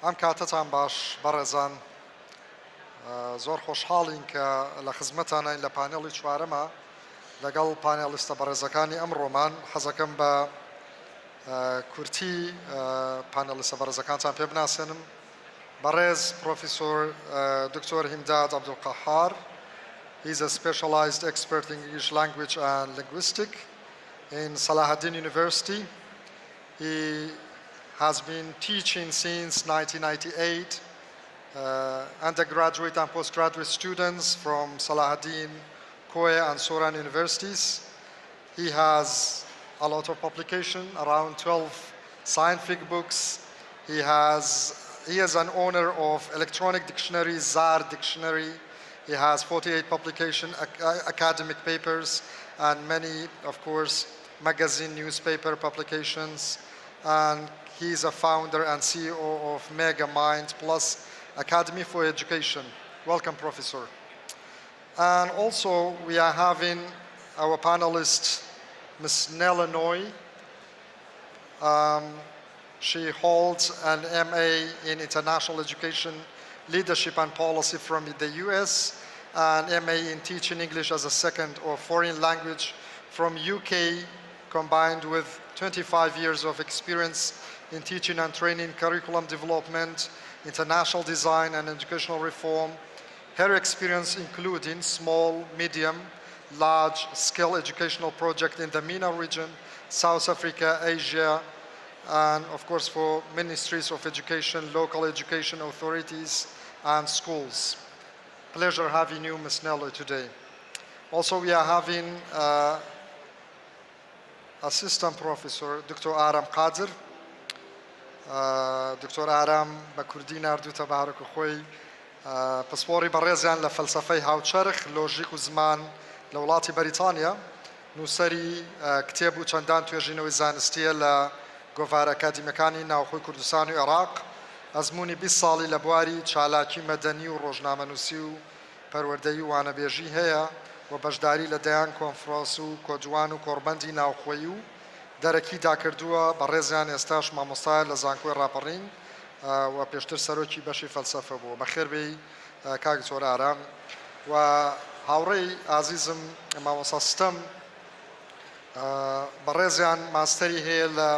ئەم کاتتان باش بەڕێزان زۆر خۆشحاڵین کە لە خزمەتانین لە پانێڵی چوارەمە لەگەڵ پانێڵیستە بەڕێزەکانی ئەمڕۆمان حەزەکەم بە کورتی پانێڵیستە بەڕێزەکانتان پێ بناسێنم بەڕێز پرۆفیسۆر دکتۆر هیمداد عەبدولقەهار. He is a specialized expert in English language and linguistics in Salahuddin University. He has been teaching since 1998 undergraduate and postgraduate students from Salahuddin, Koya and Soran universities. He has a lot of publication, around 12 scientific books. He is an owner of electronic dictionary, ZAR dictionary. He has 48 publication academic papers and many, of course, magazine, newspaper publications. And he is a founder and CEO of Mega Mind Plus Academy for Education. Welcome, Professor. And also, we are having our panelist, Ms. Nella Noy. She holds an MA in International Education Leadership and Policy from the US, and MA in Teaching English as a Second or Foreign Language from UK, combined with 25 years of experience in teaching and training, curriculum development, international design and educational reform. Her experience including small, medium, large-scale educational projects in the MENA region, South Africa, Asia, and of course for ministries of education, local education authorities, and schools. Pleasure having you, Ms. Nello, today. Also, we are having Assistant Professor Dr. Aram Qadir. Dr. Aram بكردي ناردو تبارك خوي باسبوري بريزيان لفلسفة هاوتشرخ لوجيك وزمان لولاتي بريطانيا نوسري كتابو چندان توێژینەوەی زانستیە لە گۆڤار ئەکادیمیەکانی ناوخۆی کوردستان و عێراق ئەزمموی 20 ساڵی لە بواری چالاکی مەدەنی و ڕۆژنامەنووسی و پەروەردەیی و وانەبێژی هەیە و بەشداری لە دەیان کۆنفرانس و کۆجوان و کۆڕبەندی ناوخۆیی و دەرەکی داکردووە بەڕێزیان ئێستاش مامۆستایە لە زانکۆی ڕاپەڕین و پێشتر سەرۆکی بەشی فەلسەفە بوو. بەخێربێی کاک زۆر ئارام و هاوڕێی ئازیزم مامۆستا ستەم بەڕێزیان ماستەری هەیە لە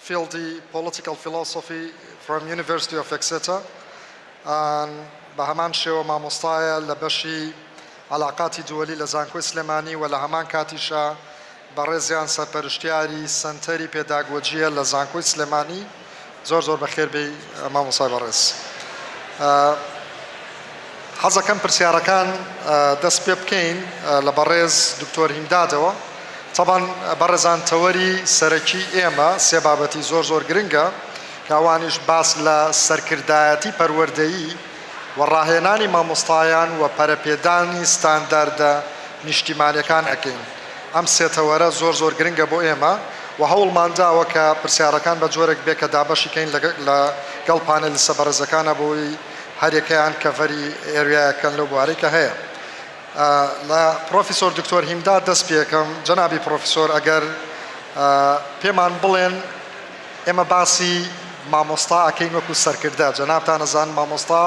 فیلدی political philosophy from University of Exeter بە هەمان شێوە مامۆستایە لە بەشی علاقاتی دووەلی لە زانکۆی سلێمانی و لە هەمان کاتیشە بەڕێزیان سەرپەرشتیاری سنتەری پێداگۆجیە لە زانکۆی سلێمانی. زۆر زۆر بەخێربێی مامۆستای بەڕێز. حەزەکەم پرسیارەکان دەست پێ بکەین لە بەڕێز دکتۆر هیمدادەوە. طبعاً بەڕێزان تەوەری سەرەکی ئێمە سێ بابەتی زۆر زۆر گرنگە کە ئەوانیش باس لە سەرکردایەتی پەروەردەیی و ڕاهێنانی مامۆستایان و پەرەپێدانی ستانداردە نیشتیمانیەکان ئەکەین. ئەم سێتەوەرە زۆر زۆر گرنگە بۆ ئێمە و هەوڵمان داوە کە پرسیارەکان بە جۆرێک بێ کە دابەشیکەین لەگەڵ پانێلیستە بەڕێزەکانە بۆی هەریەکەیان کەڤەری ئێریایەکەن لەو بوارەی کە هەیە. لە پرۆفیسۆر دکتۆر هیمداد دەست پێکەم. جەنابی پرۆفیسۆر ئەگەر پێمان بڵێن ئێمە باسی مامۆستا ئەکەین وەکو سەرکردە. جەنابتان ئەزانن مامۆستا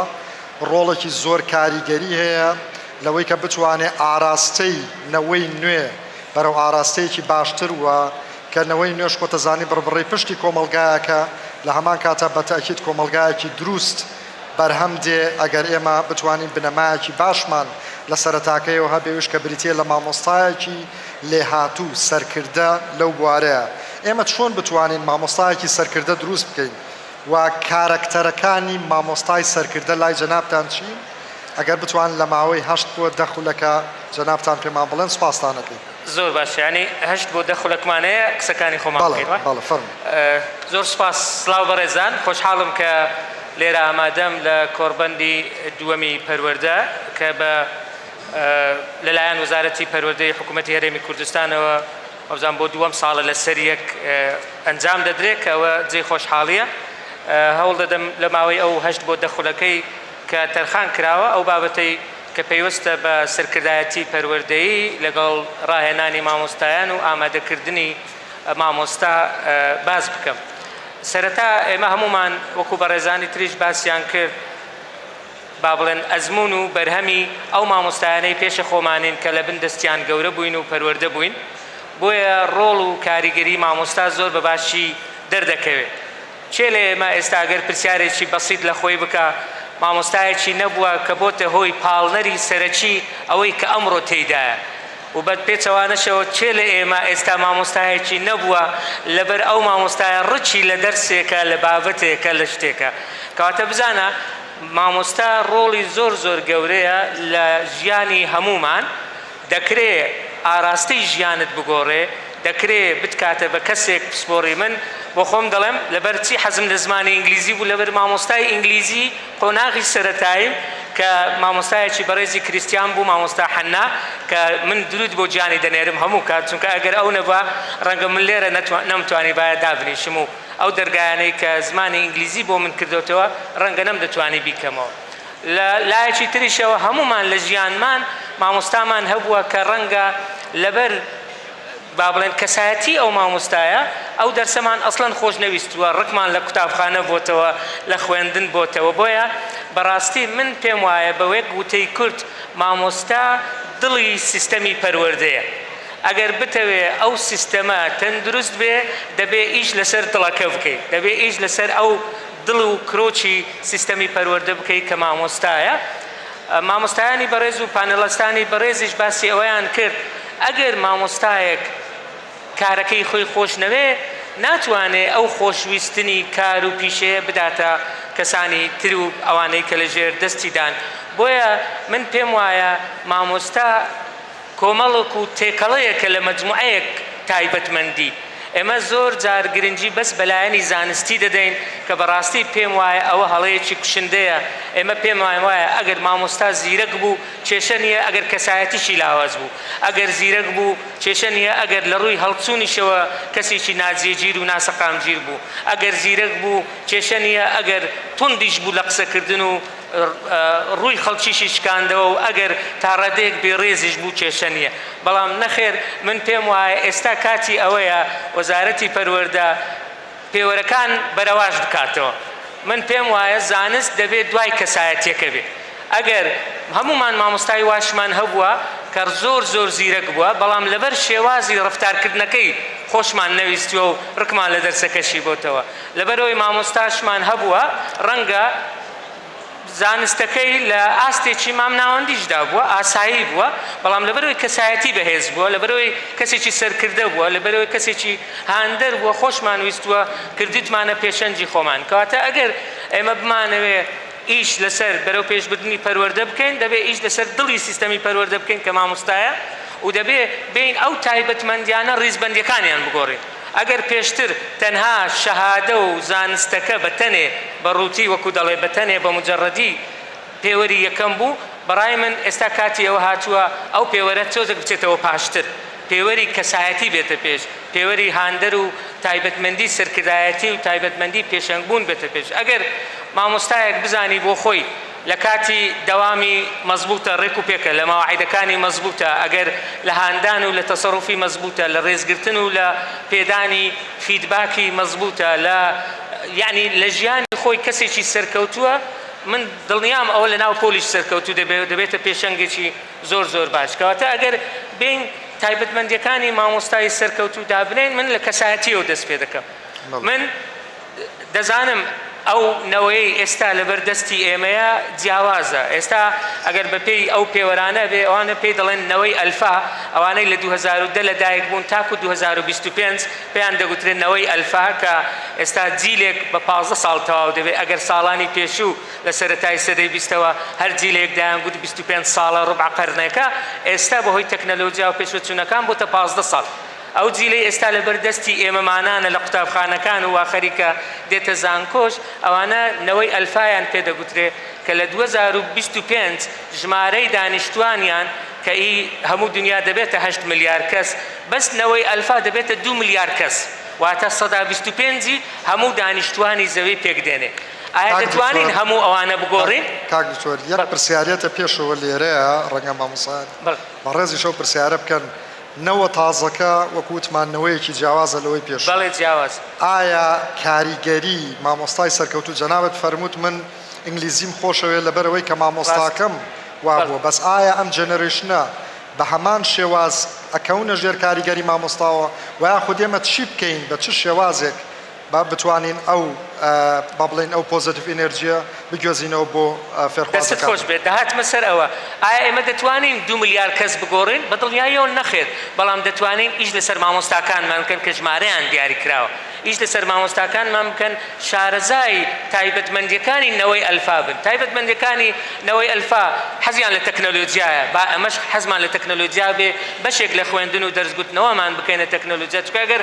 ڕۆڵێکی زۆر کاریگەری هەیە لەوەی کە بتوانێت ئاراستەی نەوەی نوێ بەرەو ئاراستەیەکی باشتر وە کە نەوەی نوێش خۆتەزانی بڕبڕی پشتی کۆمەلگایەکە لە هەمان کاتە بەتەکید کۆمەلگایەکی دروست بەرهەم دێ ئەگەر ئێمە بتوانین بنەمایەکی باشمان لە سەرەتاکەیەوە هەبێویش کە بریتیە لە مامۆستایەکی لێهاتوو سەرکردە لەو بوارەیە. ئێمە چۆن بتوانین مامۆستایەکی سەرکردە دروست بکەین و کارەکتەرەکانی مامۆستای سەرکردە لای جەنابتان چی؟ ئەگەر بتوان لە ماوەی 8 بۆ 10 خولەکە جەنابتان پێمان بڵێن سوپاستان ئەکەین. زۆر باش، ینی 8 بۆ 10 خولەکمانەیە قسەکانی خۆمان بکەینەوە. بەڵێ فەرمووی. زۆر سوپاس. سڵاو بەڕێزان، خۆشحاڵم کە لێرە ئامادەم لە کۆڕبەندی دووەمی پەروەردە کە بە لەلایەن وەزارەتی پەروەردەیی حکوومەتی هەرێمی کوردستانەوە ئەوزان بۆ دووەم ساڵە لە سەریەک ئەنجام دەدرێت کە ئەوە جێی خۆشحاڵیە. هەوڵ دەدەم لە ماوەی ئەو 8 بۆ 10 خولەکەی کە تەرخان کراوە ئەو بابەتەی کە پێویستە بە سەرکردایەتی پەروەردەیی لەگەڵ ڕاهێنانی مامۆستایان و ئامادەکردنی مامۆستا باز بکەم. سەرەتا ئێمە هەمومان وەکو بەڕێزانی تریش باسییان کرد با بڵێن ئەزمون و بەرهەمی ئەو مامۆستایانەی پێشە خۆمانین کە لە بن دەستیان گەورە بووین و پەروەردە بووین بۆیە ڕۆڵ و کاریگەری مامۆستا زۆر بە باشی دەردەکەوێت چێ لە ئێمە ئێستاگەر پرسیارێکی بەسیط لە خۆی بکە مامۆستایەکی نەبووە کە بۆتە هۆی پاڵنەری سەرەکی ئەوەی کە ئەمڕۆ تێیدایە و بەد پێچەوانەشەوە چێ لە ئێمە ئێستا مامۆستایەکی نەبووە لەبەر ئەو مامۆستایە ڕچی لە دەرسێکە لە بابەتێکە لە شتێکە کەواتە بزانە مامۆستا ڕۆڵی زۆر زۆر گەورەیە لە ژیانی هەمومان دەکرێت ئاراستەی ژیانت بگۆڕێ دەکرێت بتکاتە بە کەسێک پسپۆڕی من بۆ خۆم دەڵێم لەبەر چی حەزم لە زمانی ئینگلیزی بوو لەبەر مامۆستای ئینگلیزی قۆناغی سەرەتاییم کە مامۆستایەکی بەڕێزی کریستیان بوو مامۆستا حەنا کە من درود بۆ گیانی دەنێرم هەموو کات چونکە ئەگەر ئەو نەبووە ڕەنگە من لێرە نەمتوانی باە دابنیشم و ئەو دەرگایانەی کە زمانی ئینگلیزی بۆ من کردوتەوە ڕەنگە نەمدەتوانی بیکەمەوە لە لایەکی تریشەوە هەمومان لە ژیانمان مامۆستامان هەبووە کە ڕەنگە لەبەر با بڵێن کەسایەتی ئەو مامۆستایە ئەو دەرسەمان ئەسڵەن خۆش نەویستووە ڕقمان لە قوتابخانە بۆتەوە لە خوێندن بۆتەوە بۆیە بەڕاستی من پێم وایە بەوەیەک وتەی کورد مامۆستا دڵی سیستەمی پەروەردەیە ئەگەر بتەوێ ئەو سیستەمە تەندروست بێ دەبێ ئیش لەسەر دڵەکە بکەیت دەبێ ئیش لەسەر ئەو دڵ و کرۆچی سیستەمی پەروەردە بکەیت کە مامۆستایە مامۆستایانی بەڕێز و پانەڵەستانی بەڕێزیش باسی ئەوەیان کرد ئەگەر مامۆستایەک کارەکەی خۆی خۆش نەوێ ناتوانێت ئەو خۆشویستنی کار و پیشەیە بداتە کەسانی تر و ئەوانەی کە لە ژێر دەستیدان بۆیە من پێم وایە مامۆستا کۆمەڵک و تێکەڵەیەکە لە مەجموعەیەک تایبەتمەندی ئێمە زۆر جار گرنگی بەس بەلایەنی زانستی دەدەین کە بەڕاستی پێم وایە ئەوە هەڵەیەکی کوشندەیە ئێمە پێم وایە ئەگەر مامۆستا زیرەک بوو کێشە نییە ئەگەر کەسایەتیشی لاواز بوو ئەگەر زیرەک بوو کێشە نییە ئەگەر لە ڕووی هەڵچوونیشەوە کەسێکی ناجێگیر و ناسەقامگیر بوو ئەگەر زیرەک بوو کێشە نییە ئەگەر توندیش بوو لە قسەکردن و ڕووی خەڵکیشی شکاندەوە و ئەگەر تا ڕادەیەک بێڕێزیش بوو کێشە نییە بەڵام نەخێر من پێم وایە ئێستا کاتی ئەوەیە وەزارەتی پەروەردە پێوەرەکان بەرەواش بکاتەوە من پێم وایە زانست دەبێت دوای کەسایەتیەکە بێت ئەگەر هەمومان مامۆستای واشمان هەبووە کە زۆر زۆر زیرەک بووە بەڵام لەبەر شێوازی ڕفتارکردنەکەی خۆشمان نەویستوە و ڕقمان لە دەرسەکەشی بۆتەوە لەبەرەوەی مامۆستاشمان هەبووە ڕەنگە زانستەکەی لە ئاستێکی مامناوەندیشدا بووە ئاسایی بووە بەڵام لەبەرەوەی کەسایەتی بەهێز بووە لەبەرەوەی کەسێکی سەرکردە بووە لەبەرەوەی کەسێکی هاندەر بووە خۆشمان ویستووە کردیتمانە پێشەنجی خۆمان کەواتە ئەگەر ئێمە بمانەوێ ئیش لەسەر بەرەو پێشبردننی پەروەردە بکەین دەبێت ئیش لەسەر دڵی سیستەمی پەروەردە بکەین کە مامۆستایە و دەبێ بین ئەو تایبەتمەندیانە ڕیزبەندیەکانیان بگۆڕین ئەگەر پێشتر تەنها شەهادە و زانستەکە بەتەنێ بەڕووتی وەکو دەڵێ بەتەنێ بە مجەڕەدی پێوەری یەکەم بوو بەڕای من ئێستا کاتی ئەوە هاتووە ئەو پێوەرە چۆزێک بچێتەوە پاشتر پێوەری کەسایەتی بێتە پێش پێوەری هاندەر و تایبەتمەندی سەرکردایەتی و تایبەتمەندی پێشەنگبوون بێتە پێش ئەگەر مامۆستایەک بزانی بۆ خۆی لە کاتی دەوامی مەزبوطە ڕێک و پێکە لە مەواعیدەکانی مەزبوطە ئەگەر لە هاندان و لە تەسەڕوفی مەزبوطە لە ڕێزگرتن و لە پێدانی فیدباکی مەزبوطە لە یعنی لە ژیانی خۆی کەسێکی سەرکەوتووە من دڵنیام ئەوە لە ناو پۆلیش سەرکەوتوو دەبێتە پێشەنگێکی زۆر زۆر باش کەواتە ئەگەر بین تایبەتمەندیەکانی مامۆستای سەرکەوتوو دابنێن من لە کەسایەتیەوە دەست پێ دەکەم من دەزانم ئەو نەوەی ئێستا لەبەردەستی ئێمەیە جیاوازە ئێستا ئەگەر بەپێی ئەو پێوەرانە بێ ئەوانە پێی دەڵێن نەوەی ئەلفا ئەوانەی لە 2010 لەدایک بوون تاکو 2025 پێیان دەگوترێن نەوەی ئەلفا کە ئێستا جیلێک بە 15 ساڵ تەواو دەبێت ئەگەر ساڵانی پێشوو لە سەرەتای سەدەی 20ەوە هەر جیلێک دایان گوت 25 ساڵە ڕوبع قەرنێکە ئێستا بەهۆی تەکنەلۆجیا و پێشوەچوونەکان بۆتە 15 ساڵ ئەو جیلەی ئێستا لەبەردەستی ئێمەمانانە لە قوتابخانەکان و واخەریکە دێتە زانکۆش ئەوانە نەوەی ئەلفایان پێدەگوترێ کە لە 2025 ژمارەی دانیشتوانیان کە هەموو دنیا دەبێتە 8 ملیار کەس بەس نەوەی ئەلفا دەبێتە 2 ملیار کەس واتە 125 هەموو دانیشتوانی زەوی پێکدێنێ ئایا دەتوانین هەموو ئەوانە بگۆڕین؟ کاک دکتۆر یەک پرسیارەتە پێشەوە لێرەیە ڕەنگە مامۆستا بەڕێزی شەو پرسیارە بکەن نەوە تازەکە وەکووتمانەوەیەکی جیاوازە لەوەی پێش بەڵێ جیاواز ئایا کاریگەری مامۆستای سەرکەوتو جەنابەت فەرمووت من ئینگلیزیم خۆشەوێت لەبەرەوەی کە مامۆستاکەم وابووە بەس ئایا ئەم جەنەرێشنە بە هەمان شێواز ئەکەونە ژێر کاریگەری مامۆستاوە و یاخود ئێمە چی بکەین بە چ شێوازێک با بتوانین ئەو با بڵێن ئەو پۆزیتیڤ ئینەرژیە بگوێزینەوە بۆ دەست فێرخوازەکان خۆش بێت داهاتمە سەر ئەوە ئایا ئێمە دەتوانین 2 ملیار کەس بگۆڕین بە دڵنیاییەوە نەخێت بەڵام دەتوانین ئیش لەسەر مامۆستاکانمان بکەن کە ژمارەیان دیاری کراوە ئیش لەسەر مامۆستاکانمان بکەن شارەزای تایبەتمەندیەکانی نەوەی ئەلفا بن تایبەتمەندیەکانی نەوەی ئەلفا حەزیان لە تەکنۆلۆجیایە با ئەمەش حەزمان لە تەکنۆلۆجیا بێ بەشێک لە خوێندن و دەرزگوتنەوەمان بکەینە تەکنۆلۆجیا چونکە ئەگەر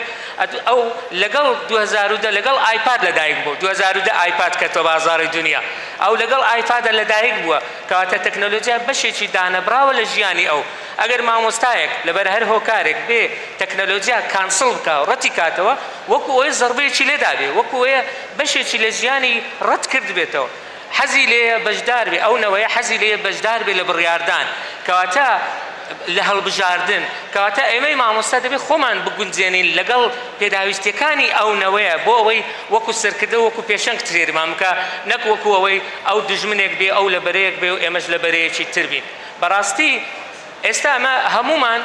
ئەو لەگەڵ 2010 لەگەڵ ئایپاد لەدایک بوو 2010 ئایپاد کەتۆ بازاڕی دنیا ئەو لەگەڵ ئایپادە لەدایک بووە کەواتە تەکنۆلۆجیا بەشێکی دانەبراوە لە ژیانی ئەو ئەگەر مامۆستایەک لەبەر هەر هۆکارێک بێ تەکنۆلۆجیا کانسڵ بکە و ڕەتی کاتەوە وەکو ئەوەی زەربەیەکی لێدابێ وەکو ئەوەیە بەشێکی لە ژیانی ڕەت کرد بێتەوە حەزی لێیە بەشدار بێ ئەو نەوەیە حەزی لێیە بەشدار بێ لە بڕیاردان کەواتە لە هەڵبژاردن کەواتە ئێمەی مامۆستا دەبێت خۆمان بگونجێنین لەگەڵ پێداویستیەکانی ئەو نەوەیە بۆ ئەوەی وەکو سەرکردە وەکو پێشەنگ ترێرمان بکە نەک وەکو ئەوەی ئەو دژمنێک بێ ئەو لە بەرەیەک بێ و ئێمەش لە بەرەیەکی تر بین بەڕاستی ئێستا ئەمە هەمومان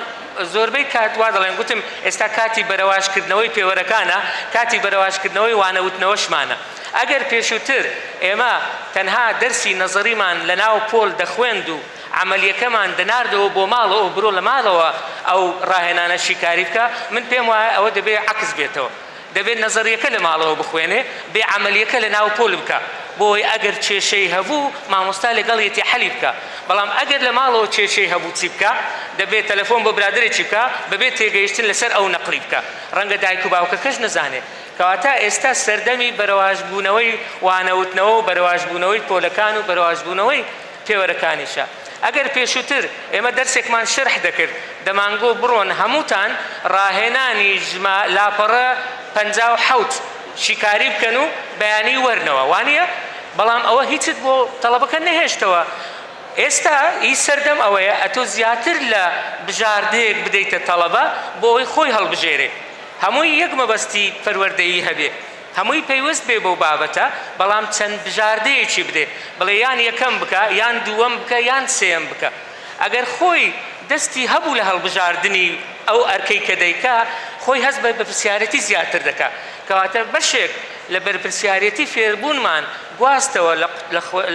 زۆربەی کات وا دەڵێن گوتم ئێستا کاتی بەرەواشکردنەوەی پێوەرەکانە کاتی بەرەواشکردنەوەی وانەوتنەوەشمانە ئەگەر پێشووتر ئێمە تەنها دەرسی نەزەریمان لە ناو پۆل دەخوێند و عملیەکەمان دەناردەوە بۆ ماڵەوە بڕۆ لە ماڵەوە ئەو ڕاهێنانە شیکاری بکە من پێم وایە ئەوە دەبێت عکس بێتەوە دەبێت نەزەریەکە لە ماڵەوە بخوێنێ بێ عملیەکە لە ناو پۆل بکە بۆی ئەگەر کێشەی هەبوو مامۆستا لەگەڵ یەتی حەلی بکە بەڵام ئەگەر لە ماڵەوە کێشەی هەبوو چی بکە دەبێت تەلەفۆن بۆ برادرێکی بکە بەبێت تێگەیشتن لەسەر ئەو نەقلی بکە ڕەنگە دایک و باوکەکەش نەزانێت کەواتە ئێستا سەردەمی بەرەواشبوونەوەی وانەوتنەوە و بەرەواشبوونەوەی پۆلەکان و بەرەواشبوونەوەی پێوەرەکانیشە ئەگەر پێشووتر ئێمە دەرسێکمان شەرح دەکرد دەمانگۆ بڕۆن هەمووتان ڕاهێنانی لاپەڕە 57 شیکاری بکەن و بەیانی وەرنەوە وانە بەڵام ئەوە هیچت بۆ تەڵەبەکە نەهێشتەوە ئێستا هی سەردەم ئەوەیە ئەتۆ زیاتر لە بژاردەیەک بدەیتە تەڵەبە بۆ ئەوەی خۆی هەڵبژێرێ هەمووی یەک مەبەستی پەروەردەیی هەبێ هەمووی پێویست بێ بەو بابەتە بەڵام چەند بژاردەیەکی بدێ بڵێ یان یەکەم بکە یان دووەم بکە یان سێم بکە ئەگەر خۆی دەستی هەبوو لە هەڵبژاردننی ئەو ئەرکەی کە دەیکا خۆی هەست بە بەپرسیارەتی زیاتر دەکا کەواتە بەشێک لە بەرپرسیارەتی فێربوونمان گواستەوە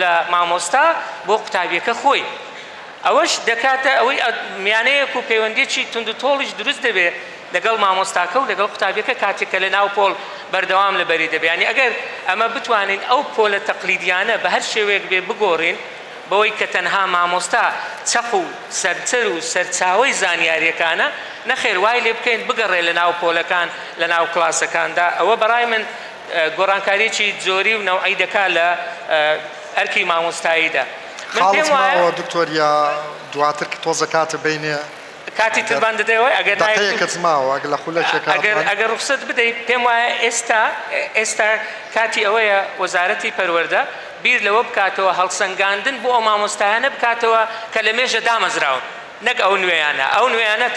لە مامۆستا بۆ قوتابیەکە خۆی ئەوەش دەکاتە ئەوەی میانەیەک و پەیوەندیەکی تونند و تۆڵیش دروست دەبێت لەگەڵ مامۆستاکە و لەگەڵ قوتابیەکە کاتێکە لە ناو پۆل بەردەوام لەبەری دەبێت ینی ئەگەر ئەمە بتوانین ئەو پۆلە تەقلیدیانە بە هەر شێوەیەک بێ بگۆڕین بەوەی کە تەنها مامۆستا چەق و سەرچەر و سەرچاوەی زانیاریەکانە نەخێر وای لێ بکەین بگەڕێ لە ناو پۆلەکان لە ناو کلاسەکاندا ئەوە بەڕای من گۆڕانکاریی جۆری و نەوعی دەکات لە ئەرکی مامۆستاییدا من پێم وایە دکتۆریا دواتر کە تۆزە کاتە بینێ کاتی تربان دەدەوە ئەگەر ڕوخسەت بدەیت پێم وایە ئێستا کاتی ئەوەیە وەزارەتی پەروەردە بیر لەوە بکاتەوە هەڵسەنگاندن بۆ ئەو مامۆستایانە بکاتەوە کە لە مێژە دامەزراون نەک ئەو نوێیانە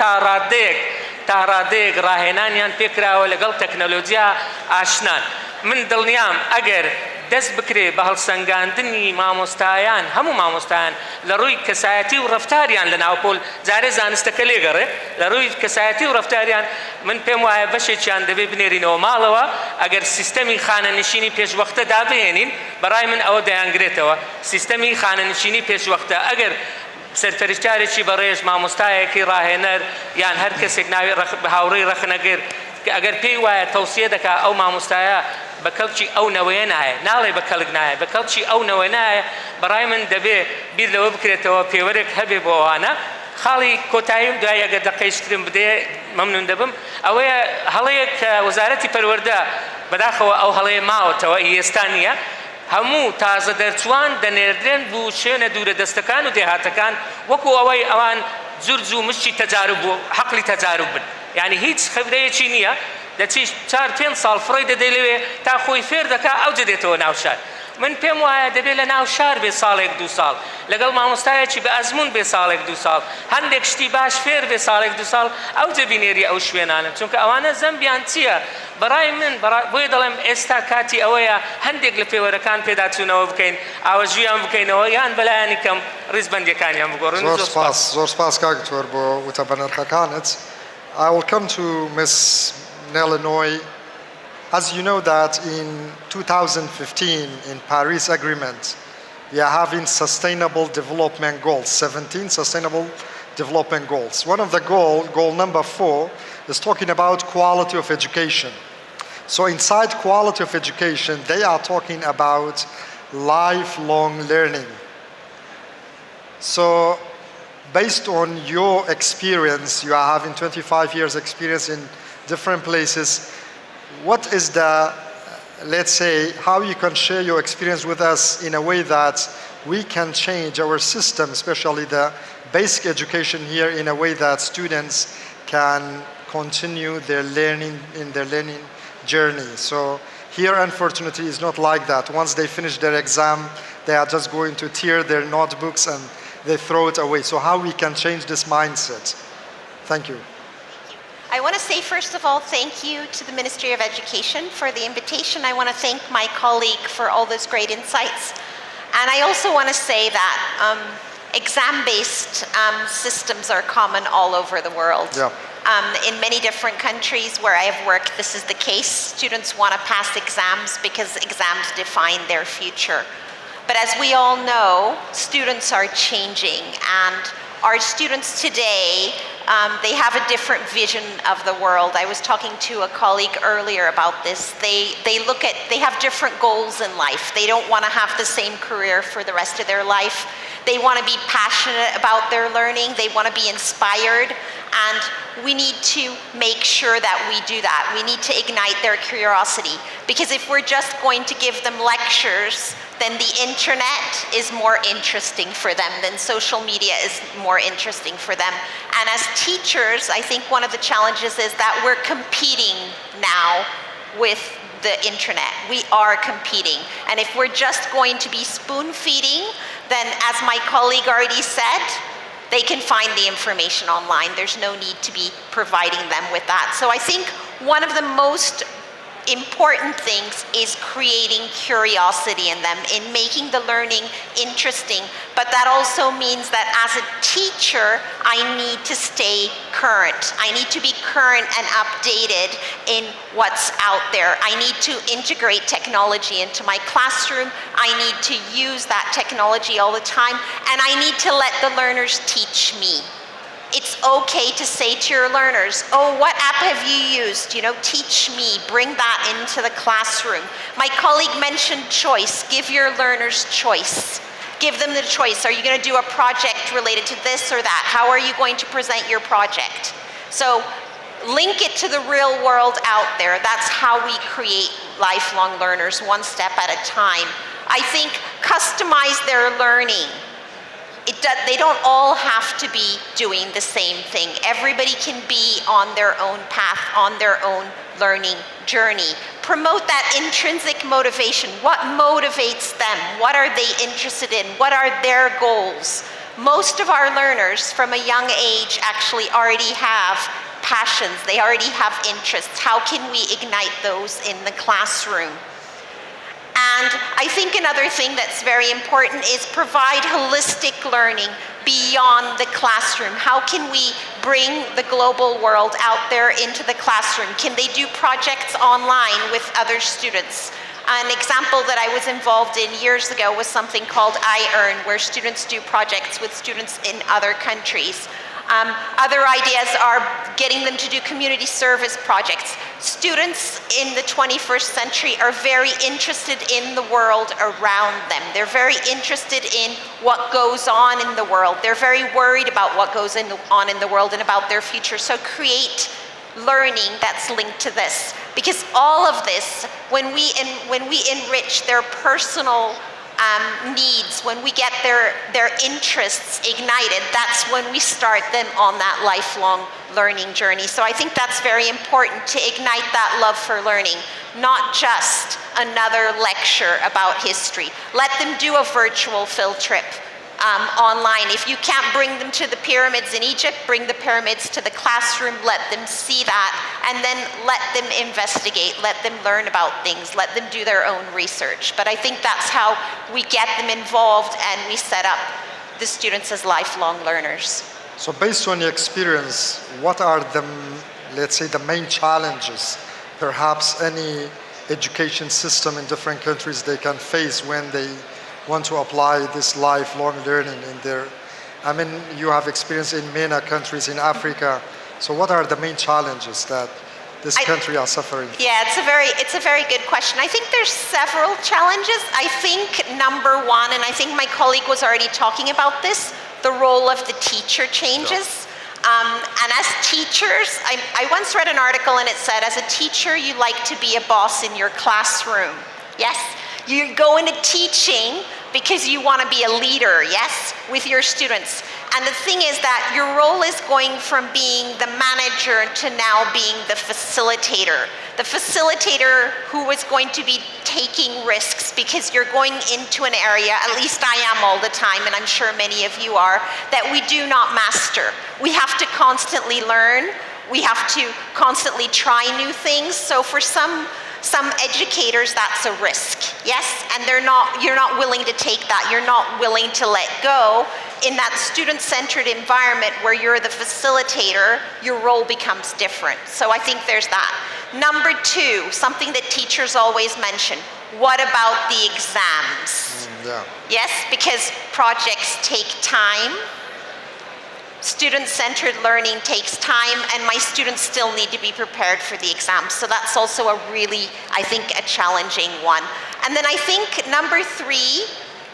تا ڕادەیەک ڕاهێنانیان پێکراوە لەگەڵ تەکنەلۆجیا ئاشنان من دڵنیام ئەگەر دەست بکرێ بە هەڵسەنگاندنی مامۆستایان هەموو مامۆستایان لە ڕووی کەسایەتی و ڕەفتاریان لە ناوپۆل جارێ زانستەکە لێگەڕێ لە ڕووی کەسایەتی و ڕەفتاریان من پێم وایە بەشێکیان دەبێت بنێرینەوە ماڵەوە ئەگەر سیستەمی خانەنشینی پێشوەختە دابهێنین بەڕای من ئەوە دەیانگرێتەوە سیستەمی خانەنشینی پێشوەختە ئەگەر سەرپەرشتارێکی بەڕێژ مامۆستایەکی ڕاهێنەر یان هەر کەسێک ناوی هاوڕێی ڕەخنەگر ئەگەر پێی وایە تەوسیە دەکا ئەو مامۆستایە بە کەڵکی ئەو نەوەیە نایە ناڵێ بە کەڵک نایە بە کەڵکی ئەو نەوە نایە بەڕای من دەبێ بیر لەوە بکرێتەوە پێوەرێک هەبێ بۆ ئەوانە خاڵی کۆتاییم دوای ئەگەر دەقەیشترم بدێ مەمنون دەبم ئەوەیە هەڵەیەک کە وەزارەتی پەروەردە بەداخەوە ئەو هەڵەیە ماوەتەوە ئێستا نییە هەموو تازە دەرچوان دەنێردرێن بوو شوێنە دوورە دەستەکان و دێهاتەکان وەکو ئەوەی ئەوان جورج و مشتی تەجارب بوو حەقلی تەجارب بن یعنی هیچ خبرەیەکی نییە دەچی 4-5 ساڵ فڕی دەدەی لەوێ تا خۆی فێر دەکا ئەو دێتەوە ناو شار من پێم وایە دەبێت لە ناو شار بێ ساڵێک دو ساڵ لەگەڵ مامۆستایەکی بە ئەزمون بێ ساڵێک دو ساڵ هەندێک شتی باش فێر بێ ساڵێک دو ساڵ ئەو دەبینێری ئەو شوێنانە چونکە ئەوانە زەمبیان چییە بەڕای من بۆیە دەڵێم ئێستا کاتی ئەوەیە هەندێک لە پێوەرەکان پێداچوونەوە بکەین ئاوەژویان بکەینەوە یان بەلایانی کەم ڕیزبەندیەکانیان بگۆڕن. زۆر سپاس کاک دکتۆر بۆ وتە بەنرخەکانت. I will come to Ms. Nelinoy. As you know that in 2015 in Paris Agreement, we are having sustainable development goals, 17 sustainable development goals. One of the goal number 4, is talking about quality of education. So inside quality of education, they are talking about lifelong learning. So based on your experience, you are having 25 years experience in different places, what is the, let's say, how you can share your experience with us in a way that we can change our system, especially the basic education here, in a way that students can continue their learning in their learning journey. So here, unfortunately, it's not like that. Once they finish their exam, they are just going to tear their notebooks and they throw it away. So how we can change this mindset? Thank you. I want to say, first of all, thank you to the Ministry of Education for the invitation. I want to thank my colleague for all those great insights. And I also want to say that exam-based systems are common all over the world. Yeah. In many different countries where I have worked, this is the case. Students want to pass exams because exams define their future. But as we all know, students are changing, and our students today, they have a different vision of the world. I was talking to a colleague earlier about this. They have different goals in life. They don't want to have the same career for the rest of their life. They want to be passionate about their learning. They want to be inspired. And we need to make sure that we do that. We need to ignite their curiosity. Because if we're just going to give them lectures, then the internet is more interesting for them, then social media is more interesting for them. And as teachers, I think one of the challenges is that we're competing now with the internet. We are competing. And if we're just going to be spoon-feeding, then as my colleague already said, they can find the information online. There's no need to be providing them with that. So I think one of the most important things is creating curiosity in them, in making the learning interesting. But that also means that as a teacher, I need to stay current. I need to be current and updated in what's out there. I need to integrate technology into my classroom. I need to use that technology all the time. And I need to let the learners teach me. It's okay to say to your learners, oh, what app have you used? You know, teach me, bring that into the classroom. My colleague mentioned choice. Give your learners choice. Give them the choice. Are you going to do a project related to this or that? How are you going to present your project? So link it to the real world out there. That's how we create lifelong learners, one step at a time. I think customize their learning. They don't all have to be doing the same thing. Everybody can be on their own path, on their own learning journey. Promote that intrinsic motivation. What motivates them? What are they interested in? What are their goals? Most of our learners from a young age actually already have passions. They already have interests. How can we ignite those in the classroom? And I think another thing that's very important is provide holistic learning beyond the classroom. How can we bring the global world out there into the classroom? Can they do projects online with other students? An example that I was involved in years ago was something called iEarn, where students do projects with students in other countries. Other ideas are getting them to do community service projects. Students in the 21st century are very interested in the world around them. They're very interested in what goes on in the world. They're very worried about what goes on in the world and about their future. So create learning that's linked to this. Because all of this, when we enrich their personal needs, when we get their interests ignited, that's when we start them on that lifelong learning journey. So I think that's very important, to ignite that love for learning, not just another lecture about history. Let them do a virtual field trip online. If you can't bring them to the pyramids in Egypt, bring the pyramids to the classroom, let them see that, and then let them investigate, let them learn about things, let them do their own research. But I think that's how we get them involved and we set up the students as lifelong learners. So based on your experience, what are the, let's say, the main challenges perhaps any education system in different countries they can face when they want to apply this lifelong learning in their, I mean, you have experience in many countries in Africa. So what are the main challenges that this country are suffering from? Yeah, it's a very good question. I think there's several challenges. I think number one, and I think my colleague was already talking about this, the role of the teacher changes. And as teachers, I once read an article and it said, as a teacher, you like to be a boss in your classroom. Yes? You go into teaching because you want to be a leader, yes, with your students. And the thing is that your role is going from being the manager to now being the facilitator. The facilitator who is going to be taking risks because you're going into an area, at least I am all the time, and I'm sure many of you are, that we do not master. We have to constantly learn. We have to constantly try new things. So for some educators, that's a risk, yes? And you're not willing to take that. You're not willing to let go. In that student-centered environment where you're the facilitator, your role becomes different. So I think there's that. Number two, something that teachers always mention, what about the exams? Yeah. Yes, because projects take time. Student-centered learning takes time, and my students still need to be prepared for the exams. So that's also a really, I think, a challenging one. And then I think number three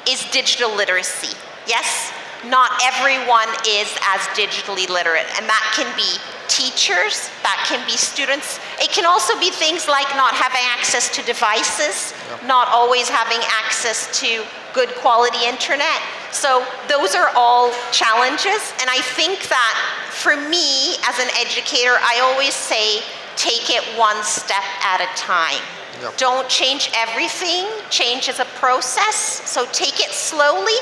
is digital literacy. Yes, not everyone is as digitally literate, and that can be teachers, that can be students. It can also be things like not having access to devices, not always having access to good quality internet. So those are all challenges, and I think that for me as an educator, I always say take it one step at a time. Yep. Don't change everything. Change is a process, so take it slowly,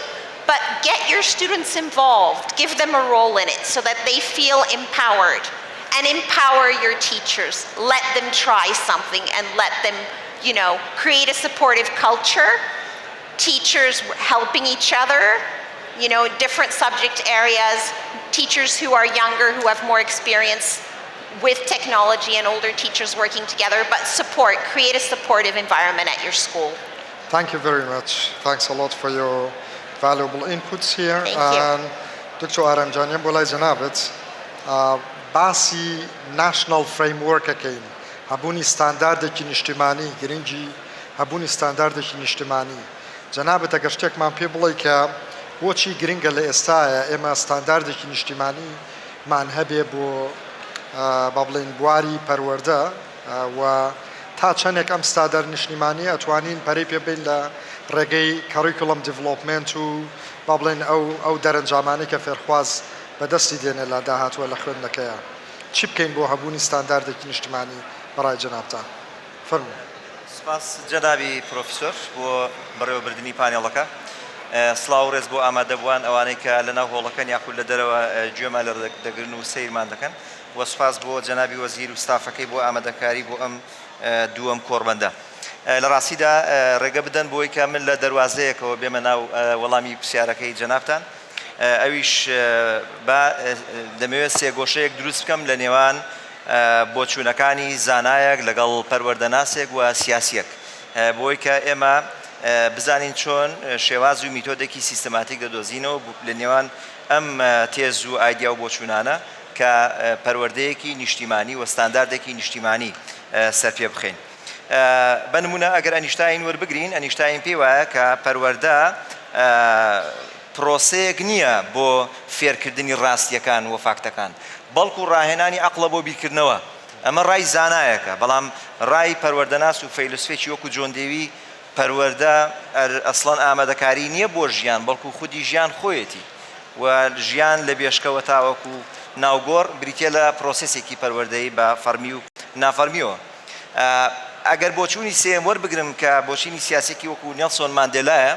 but get your students involved. Give them a role in it so that they feel empowered, and empower your teachers. Let them try something and let them, create a supportive culture. Teachers helping each other, different subject areas, teachers who are younger, who have more experience with technology, and older teachers working together, but create a supportive environment at your school. Thank you very much. Thanks a lot for your valuable inputs here. Thank you. And Dr. Aramjanian, bolay janabet, basi national framework again. Habuni standard ki nishtimani, girinji habuni standard ki nishtimani. جنابەت ئەگەر شتێکمان پێ بڵێ کە بۆچی گرنگە لە ئێستاە ئێمە ستانداردێکی نیشتیمانیمان هەبێ بۆ با بڵێن بواری پەروەردە و تا چەندێک ئەم ستاندارد نیشتیمانی ئەتوانین پەرەی پێ بین لە ڕێگەی کەریکوڵەم دیڤلۆپمنت و با بڵێن ئەو دەرەنجامانەی کە فێرخواز بەدەستی دێنێ لە داهاتووە لە خوێندنەکەیە. چی بکەین بۆ هەبوونی ستانداردێکی نیشتیمانی بەڕای جەنابتان؟ فەرمووین. سپاس جەنابی پرۆفیسۆر بۆ بەڕێوەبردننی پانێڵەکە. سڵاو ڕێز بۆ ئامادەبووان ئەوانەی کە لەناو هۆڵەکەن یاخود لە دەرەوە گوێمان لە دەگرن و سەیرمان دەکەن. و سپاس بۆ جەنابی وەزیر و ستافەکەی بۆ ئامادەکاری بۆ ئەم دووەم کۆڕبەندە. لە ڕاستیدا ڕێگە بدەن بۆی کە من لە دەواازەیەکەوە بێمە ناو وەڵامی پرسیارەکەی جەنابتان. ئەویش دەمەوێت سێگۆشەیەک دروست بکەم لە نێوان بۆچوونەکانی زانایەک لەگەڵ پەروەردەناسێک و سیاسیەک بۆی کە ئێمە بزانین چۆن شێواز و میتۆدێکی سیستەماتیک دەدۆزینەوە لە نێوان ئەم تێز و ئایدیا و بۆچوونانە کە پەروەردەیەکی نیشتیمانی و ستانداردێکی نیشتیمانی سەرپێ بخەین. بە نمونە ئەگەر ئەنیشتاین وەربگرین، ئەنیشتاین پێی وایە کە پەروەردە پرۆسەیەک نییە بۆ فێرکردنی ڕاستیەکان و فاکتەکان، بەڵکو ڕاهێنانی عەقڵە بۆ بیرکردنەوە. ئەمە ڕای زانایەکە، بەڵام ڕای پەروەردەناس و فەیلسوفێکی وەکو جۆن دێوی پەروەردە ئەسڵەن ئامادەکاری نییە بۆ ژیان، بەڵکو خودی ژیان خۆیەتی و ژیان لە بێشکەوە تاوەکو ناوگۆڕ بریتێ لە پرۆسێسێکی پەروەردەیی بە فەرمی و نافەرمیەوە. ئەگەر بۆچوونی سێم وەربگرم کە بۆچینی سیاسێکی وەکو نێلسۆن ماندێلایە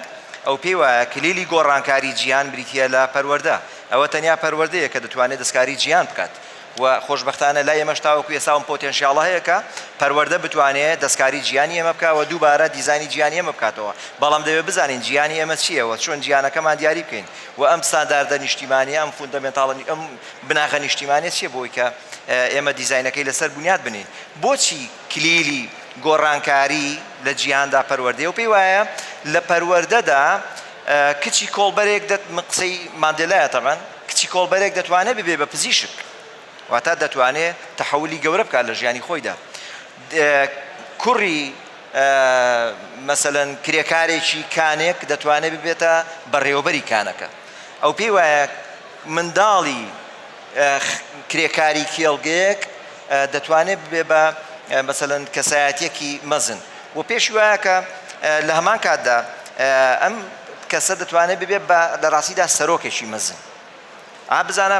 ئەو پێی وایە کلیلی گۆڕانکاری جیهان بریتیە لە پەروەردە ئەوە تەنیا پەروەردەیە کە دەتوانێت دەستکاری جیهان بکات و خۆشبەختانە لای ئێمەش تاوەکو ئێساوم پۆتێنشیاڵە هەیە کە پەروەردە بتوانێت دەستکاری جیهانی ئێمە بکات و دووبارە دیزانی جیهانی ئێمە بکاتەوە بەڵام دەوێت بزانین جیهانی ئێمە چییەوە چۆن جیهانەکەمان دیاری بکەین و ئەم ستانداردە نیشتیمانی ئەم فوندەمێنتاڵ ئەم بناغە نیشتیمانیە چییە بۆی کە ئێمە دیزاینەکەی لەسەر بنیاد بنین بۆچی کلیلی گۆڕانکاری لە جیهاندا پەروەردەیە و پێی وایە لە پەروەردەدا کچی کۆڵبەرێک قسەی ماندێلایە تەمان کچی کۆڵبەرێک دەتوانێت ببێ بە پزیشک واتە دەتوانێت تەحولی گەورە بکات لە ژیانی خۆیدا کوڕی مەسەلەن کرێکارێکی کانێک دەتوانێت ببێتە بەڕێوەبەری کانەکە ئەو پێی وایە منداڵی کرێکاری کێڵگەیەک دەتوانێت ببێ بە مەسەلەن کەسایەتیەکی مەزن و پێشی وایە کە لە هەمان کاتدا ئەم کەسە دەتوانێت ببێت بە لە ڕاستیدا سەرۆکێکی مەزن بزانە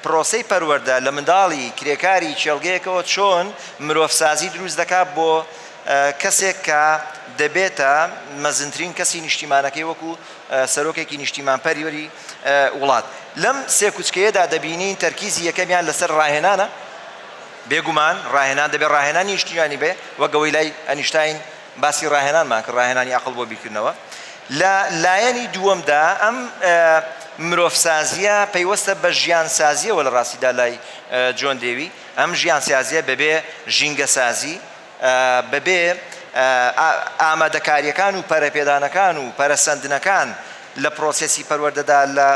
پرۆسەی پەروەردە لە منداڵی کرێکاری کێڵگەیەکەوە چۆن مرۆڤسازی دروست دەکات بۆ کەسێک کە دەبێتە مەزنترین کەسی نیشتیمانەکەی وەکو سەرۆکێکی نیشتیمان پەروەری وڵات لەم سێ کوچکەیەدا دەبینین تەرکیزی یەکەمیان لەسەر ڕاهێنانە بێگومان ڕاهێنان دەبێت ڕاهێنانی نیشتیمانی بێ وەگەوەی لای ئەنیشتاین باسی ڕاهێنانمان کرد ڕاهێنانی عەقڵ بۆ بیرکردنەوە لە لایەنی دووەمدا ئەم مرۆڤسازیە پەیوەستە بە ژیانسازیەوە لە ڕاستیدا لای جۆن دێوی ئەم ژیانسازیە بەبێ ژینگەسازی بەبێ ئامادەکاریەکان و پەرەپێدانەکان و پەرەسەندنەکان لە پرۆسێسی پەروەردەدا لە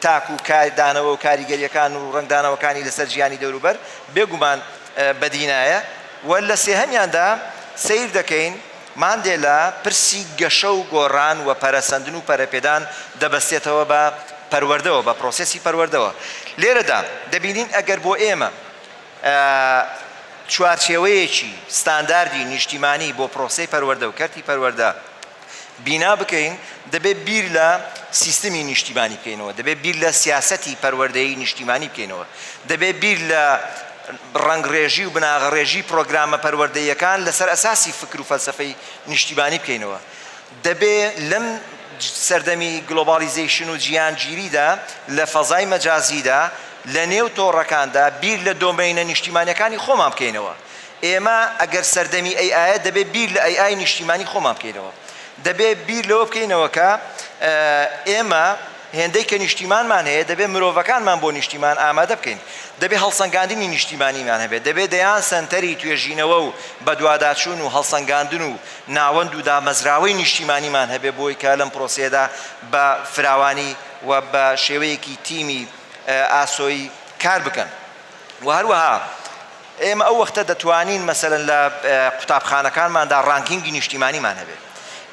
تاک و دانەوە و کاریگەریەکان و ڕنگدانەوەکانی لەسەر ژیانی دەوروبەر بێگومان بەدینایە و لە سێهەمیاندا سیر دەکەین ماندێلا پرسی گەشە و گۆڕان و پەرەسەندن و پەرەپێدان دەبەستێتەوە بە پەروەردەوە بە پرۆسێسی پەروەردەوە لێرەدا دەبینین ئەگەر بۆ ئێمە چوارچێوەیەکی ستانداردی نیشتیمانی بۆ پرۆسەی پەروەردە و کەرتی پەروەردە بینا بکەین دەبێت بیر لە سیستمی نیشتیمانی بکەینەوە دەبێت بیر لە سیاسەتی پەروەردەیی نیشتیمانی بکەینەوە دەبێت بیر لە ڕنگڕێژی و بناغڕێژی پرۆگرامە پەروەردەیەکان لەسەر ئەساسی فکر و فەلسەفەی نیشتیمانی بکەینەوە دەبێت لەم سەردەمی گلۆبالیزیشن و جیهانگیریدا لە فەزای مەجازیدا لە نێو تۆڕەکاندا بیر لە دۆمینە نیشتیمانیەکانی خۆمان بکەینەوە ئێمە ئەگەر سەردەمی ئەیایە دەبێت بیر لە ئەیای نیشتیمانی خۆمان بکەینەوە دەبێت بیر لەوە بکەینەوە کە ئێمە هێندەی کە نیشتیمانمان هەیە دەبێت مرۆڤەکانمان بۆ نیشتیمان ئامادە بکەین دەبێت هەڵسەنگاندنی نیشتیمانیمان هەبێت دەبێت دەیان سەنتەری توێژینەوە و بەدواداچوون و هەڵسەنگاندن و ناوەند و دامەزراوەی نیشتیمانیمان هەبێت بۆی کە لەم پرۆسەیەدا بە فراوانی و بە شێوەیەکی تیمی ئاسۆی کار بکەن و هەروەها ئێمە ئەو وەختە دەتوانین مەسەلەن لە قوتابخانەکانماندا ڕانکینگی نیشتیمانیمان هەبێت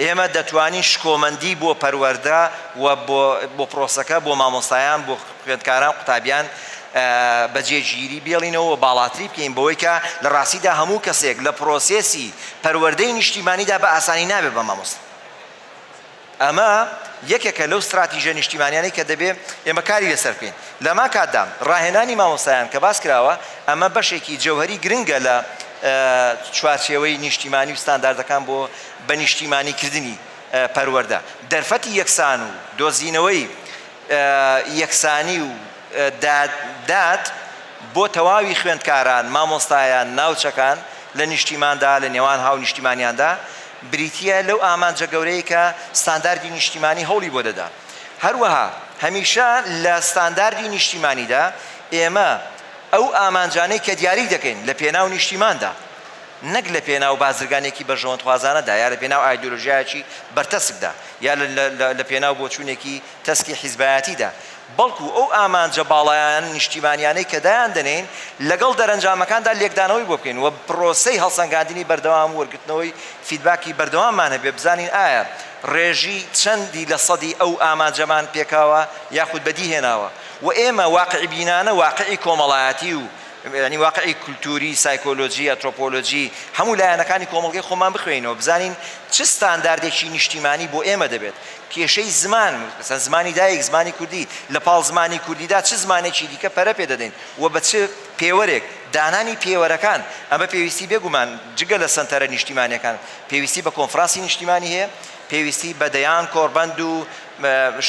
ئێمە دەتوانین شکۆمەندی بۆ پەروەردە و بۆ پرۆسەکە بۆ مامۆستایان بۆ خوێندکاران قوتابیان بەجێگیری بێڵینەوە باڵاتری بکەین بەوەی کە لە ڕاستیدا هەموو کەسێک لە پرۆسێسی پەروەردەی نیشتیمانیدا بە ئاسانی نابێت بە مامۆستا ئەمە یەکێکە لەو استراتیژە نیشتیمانیانەی کە دەبێت ئێمە کاری لەسەر بکەین لەما کاتدا ڕاهێنانی مامۆستایان کە باس کراوە ئەمە بەشێکی جەوهەری گرنگە لە چوارچێوەی نیشتیمانی و ستانداردەکان بۆ بە نیشتیمانیکردنی پەروەردە دەرفەتی یەکسان و دۆزینەوەی یەکسانی و داد بۆ تەواوی خوێندکاران مامۆستایان ناوچەکان لە نیشتیماندا لە نێوان هاو نیشتیمانیاندا بریتیە لەو ئامانجە گەورەی کە ستانداردی نیشتیمانی هەوڵی بۆ دەدا هەروەها هەمیشە لە ستانداردی نیشتیمانیدا ئێمە ئەو ئامانجانەی کە دیاری دەکەین لە پێناو نیشتیماندا نەک لە پێناو بازرگانێکی بەژەوەندخوازانەدا یا لە پێناو ئایدۆلۆژیایەکی بەرتەسکدا یا لە پێناو بۆچوونێکی تەسکی حیزبایەتیدا بەڵکو ئەو ئامانجە باڵایان نیشتیمانیانەی کە دایان دەنێن لەگەڵ دەرەنجامەکاندا لێکدانەوەی بۆ بکەین و پرۆسەی هەڵسەنگاندنی بەردەوام وەرگرتنەوەی فیدباکی بەردەواممان هەبێ بزانین ئایا ڕێژی چەندی لە سەدی ئەو ئامانجەمان پێکاوە یاخود بەدی هێناوە و ئێمە واقعی بینانە واقعی کۆمەڵایەتی و ینی واقعی کولتوری سایکۆلۆژی ئەنترۆپۆلۆژی هەموو لایەنەکانی کۆمەڵگەی خۆمان بخوێنەوە بزانین چ ستانداردێکی نیشتیمانی بۆ ئێمە دەبێت کێشەی زمان مثلا زمانی دایک زمانی کوردی لە پاڵ زمانی کوردیدا چ زمانێکی دیکە پەرە پێ دەدەین و بە چ پێوەرێک دانانی پێوەرەکان ئەمە پێویستی بێگومان جگە لە سەنتەرە نیشتیمانیەکان پێویستی بە کۆنفرانسی نیشتیمانی هەیە پێویستی بە دەیان کۆڕبەند و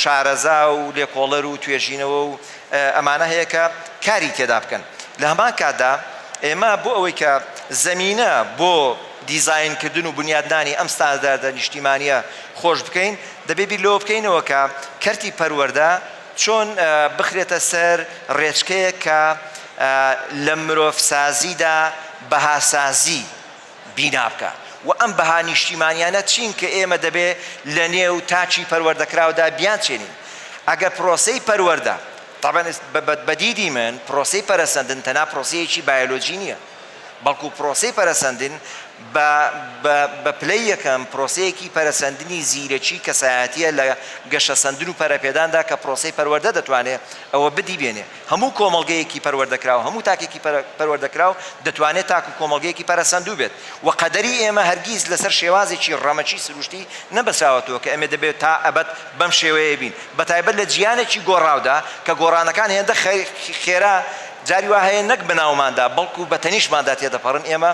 شارەزا و لێکۆڵەر و توێژینەوە و ئەمانە هەیە کە کاری تێدا بکەن لە هەمان کاتدا ئێمە بۆ ئەوەی کە زەمینە بۆ دیزاینکردن و بنیادنانی ئەم ستانداردە نیشتیمانیە خۆش بکەین دەبێ بیر لەوە بکەینەوە کە کەرتی پەروەردە چۆن بخرێتە سەر ڕێچکەیە کە لە مرۆڤسازیدا بەهاسازی بینا بکە و ئەم بەها نیشتیمانیانە چین کە ئێمە دەبێ لە نێو تاچی پەروەردەکراودا بیان چێنین ئەگەر پرۆسەی پەروەردە طبعا بەدیدی من پرۆسەی پەرەسەندن تەنها پرۆسەیەکی بایۆلۆجی نییە بەڵکو پرۆسەی پەرەسەندن بە پلەی یەکەم پرۆسەیەکی پەرەسەندنی زیرەکی کەسایەتیە لە گەشەسەندن و پەرەپێداندا کە پرۆسەی پەروەردە دەتوانێت ئەوە بدیبێنێ هەموو کۆمەڵگەیەکی پەروەردەکراو هەموو تاکێکی پەروەردەکراو دەتوانێت تاکو کۆمەڵگەیەکی پەرەسەندوو بێت و قەدەری ئێمە هەرگیز لەسەر شێوازێکی ڕەمەچی سروشتی نەبەسراوەتەوە کە ئەمێ دەبێت تا ئەبەت بەم شێوەیە بین بەتایبەت لە جیانێکی گۆڕاودا کە گۆڕانەکان هێندە خێرا جاری وا هەیە نەک بناوماندا بەڵکو بە تەنیشماندا تێدەپەڕن ئێمە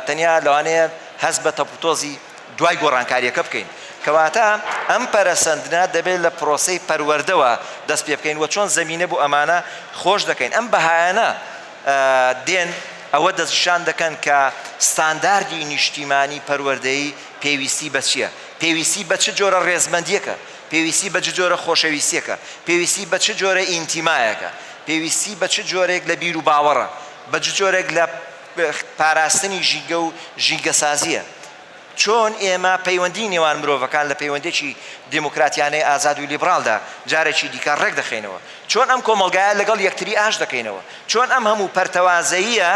تەنیا لەوانەیە هەست بە تەپوتۆزی دوای گۆڕانکاریەکە بکەین کەواتە ئەم پەرەسەندنە دەبێت لە پرۆسەی پەروەردەوە دەست پێ بکەین و چۆن زەمینە بۆ ئەمانە خۆش دەکەین ئەم بەهایانە دێن ئەوە دەستشان دەکەن کە ستانداردی نیشتیمانی پەروەردەیی پێویستی بە چییە پێویستی بە چ جۆرە ڕێزمەندیەکە پێویستی بە چ جۆرە خۆشەویستیەکە پێویستی بە چ جۆرە ئینتیمایەکە پێویستی بە چ جۆرێک لە بیر و باوەڕە بە چ جۆرێک لە پاراستنی ژینگە و ژینگەسازیە چۆن ئێمە پەیوەندی نێوان مرۆڤەکان لە پەیوەندێکی دموکراتیانەی ئازاد و لیبراڵدا جارێکی دیکە ڕێک دەخینەوە چۆن ئەم کۆمەڵگایە لەگەڵ یەکتری ئاش دەکەینەوە چۆن ئەم هەموو پەرتەوازەییە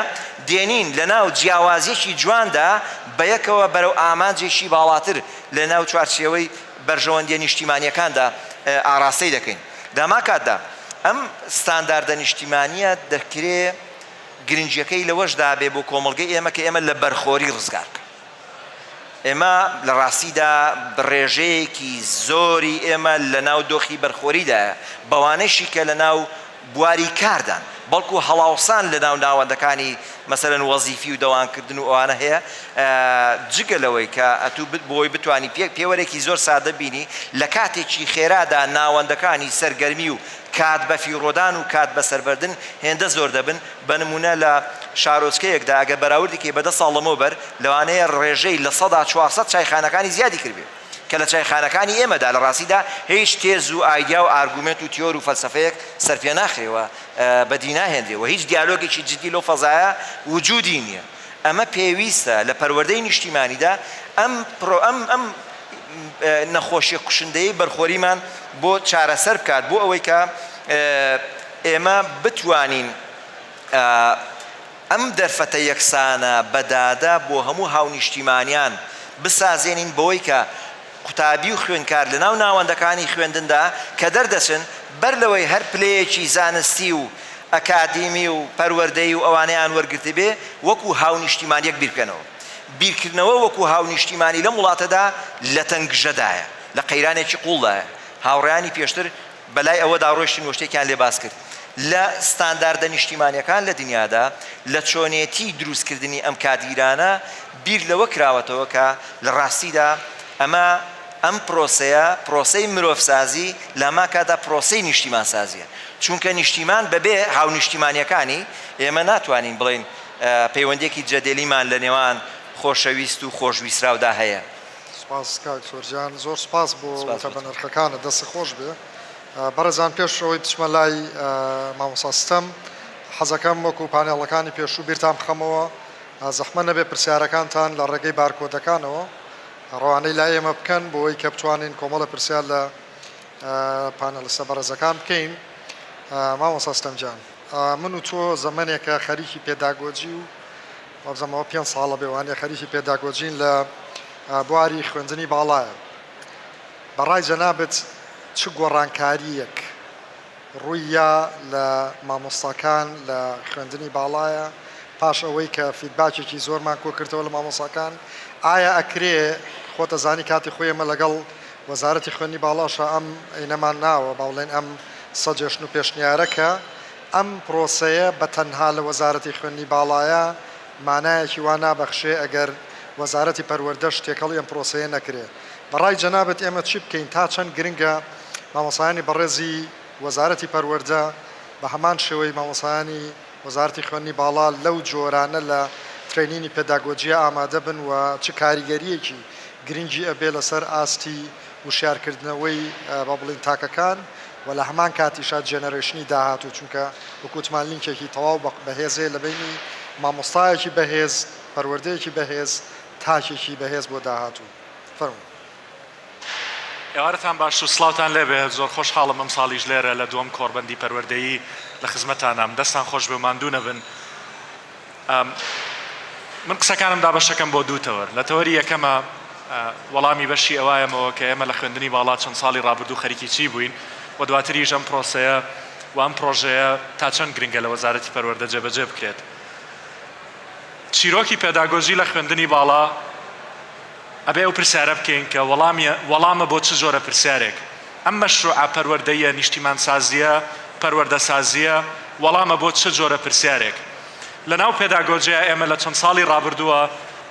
دێنین لە ناو جیاوازیەکی جواندا بە یەکەوە بەرەو ئامانجێکی باڵاتر لە ناو چوارچێوەی بەرژەوەندیە نیشتیمانیەکاندا ئاراستەی دەکەین داما کاتدا ئەم ستانداردە نیشتیمانیە دەکرێت گرنگیەکەی لەوەشدا بێ بۆ کۆمەڵگەی ئێمە کە ئێمە لە بەرخۆری ڕزگار بکەین ئێمە لە ڕاستیدا ڕێژەیەکی زۆری ئێمە لە ناو دۆخی بەرخۆریدایە بەوانەیشی کە لە ناو بواری کاردان بەڵکو هەڵاوسان لە ناو ناوەندەکانی مەسەرەن وەزیفی و دەوانکردن و ئەوانە هەیە جگە لەوەی کە ئەتوو بۆی بتوانی پێوەرێکی زۆر سادە بینی لە کاتێکی خێرادا ناوەندەکانی سەرگەرمی و کات بە فیڕۆدان و کات بە سەربەردن هێندە زۆر دەبن بە نمونە لە شارۆچکەیەکدا ئەگە بەراوردێکی بەدە ساڵ لەمەوبەر لەوانەیە ڕێژەی لە 400 چایخانەکانی زیادی کردبێ کە لە چایخانەکانی ئێمەدا لە ڕاستیدا هیچ تێز و ئایدیا و ئارگومنت و تیۆر و فەلسەفەیەک سەرپێ ناخرێەوە بەدی ناهێنرێەوە هیچ دیالۆگێکی جدی لەو فەزایە وجودی نییە ئەمە پێویستە لە پەروەردەی نیشتیمانیدا ئەم نەخۆشیە کوشندەی بەرخۆریمان بۆ چارەسەر بکات بۆ ئەوەی کە ئێمە بتوانین ئەم دەرفەتە یەکسانە بەدادا بۆ هەموو هاونیشتیمانیان بسازێنین بۆی کە قوتابی و خوێندکار لە ناو ناوەندەکانی خوێندندا کە دەردەچن بەر لەوەی هەر پلەیەکی زانستی و ئەکادیمی و پەروەردەی و ئەوانەیان وەرگرتی بێ وەکو هاونیشتیمانیەک بیرکەنەوە بیرکردنەوە وەکو هاونیشتیمانی لە وڵاتەدا لە تەنگژەدایە لە قەیرانێکی قوڵدایە هاوڕێیانی پێشتر بەلای ئەوەدا ڕۆیشتن و شتێکیان لێ باس کرد لە ستانداردە نیشتیمانیەکان لە دنیادا لە چۆنێتی دروستکردنی ئەم کادیرانە بیر لەوە کراوەتەوە کە لە ڕاستیدا ئەم پرۆسەی مرۆڤسازی لەما کادا پرۆسەی نیشتیمانسازیە چونکە نیشتیمان بەبێ هاونیشتیمانیەکانی ئێمە ناتوانین بڵین پەیوەندێکی جەدێلیمان لە نێوان خۆشەویست و خۆشویستراودا هەیە سپاس کاک سۆرجان زۆر سپاس بۆ وتە بە نرخەکانە دەست خۆش بێ بەڕێزان پێش ئەوەی بچمە لای مامۆستا ستەم حەزەکەم وەکو پانێڵەکانی پێشوو بیرتان بخەمەوە زەحمە نەبێ پرسیارەکانتان لە ڕێگەی بارکۆدەکانەوە ڕەوانەی لای ئێمە بکەن بۆ ئەوەی کە بتوانین کۆمەڵە پرسیار لە پانێڵستە بەڕێزەکان بکەین مامۆستا ستەم جان من و تۆ زەمانێکە خەریکی پێداگۆجی و وەبزەمەوە 5 ساڵە بێوانێ خەریکی پێداگۆجین لە بواری خوێندنی باڵایە بەڕای جەنابەت چ گۆڕانکاریەک ڕوویە لە مامۆستاکان لە خوێندنی باڵایە پاش ئەوەی کە فیدباکێکی زۆرمان کۆ کردەوە لە مامۆستاکان ئایا ئەکرێ خۆتە زانی کاتی خۆیمە لەگەڵ وەزارەتی خوێندنی باڵاشە ئەم ئینەمان ناوە باوڵێن ئەم سەجێشن و پێشنیارەکە ئەم پرۆسەیە بە تەنها لە وەزارەتی خوێندنی باڵایە مانایەکی وا نابەخشێ ئەگەر وەزارەتی پەروەردە شتێکەڵی ئەم پرۆسەیە نەکرێ بەڕای جەنابەت ئێمە چی بکەین تا چەند گرنگە مامۆسایانی بەڕێزی وەزارەتی پەروەردە بە هەمان شێوەی مامۆسایانی وەزارەتی خوێندنی باڵا لەو جۆرانە لە ترێنینی پێداگۆجیە ئامادە بن و چ کاریگەریەکی گرنگی ئەبێ لەسەر ئاستی وشارکردنەوەی بە بڵین تاکەکان و لە هەمان کاتیشات جێنەرێشنی داهاتوو چونکە وەکوتمان لینکێکی تەواو بەهێزێ لە بینی مامۆستایەکی بەهێز پەروەردەیەکی بەهێز تاکێکی بەهێز بۆ داهاتوو فەرموو. ئێوارەتان باش و سڵاوتان لێبێت زۆر خۆشحاڵم ئەم ساڵیش لێرە لە دووەم کۆڕبەندی پەروەردەیی لە خزمەتانام دەستان خۆش بێ و ماندوو نەبن. من قسەکانم دابەشەکەم بۆ دووتەوە لە تەوەری یەکەمە وەڵامی بەشی ئەوایەمەوە کە ئێمە لە خوێندنی باڵا چەند ساڵی ڕابردوو خەریکی چی بووین و دواتریش ئەم پرۆسەیە و ئەم پرۆژەیە تا چەند گرنگە لە وەزارەتی پەروەردە جێبەجێ بکرێت. چیرۆکی پێداگۆژی لە خوێندنی باڵا ئەبێ ئەو پرسیارە بکەین کە وەڵامە بۆ چ جۆرە پرسیارێک ئەم مەشروعە پەروەردەیە نیشتیمان سازیە پەروەردە سازیە وەڵامە بۆ چ جۆرە پرسیارێک. لە ناو پێداگۆژیە ئێمە لە چەند ساڵی ڕابردووە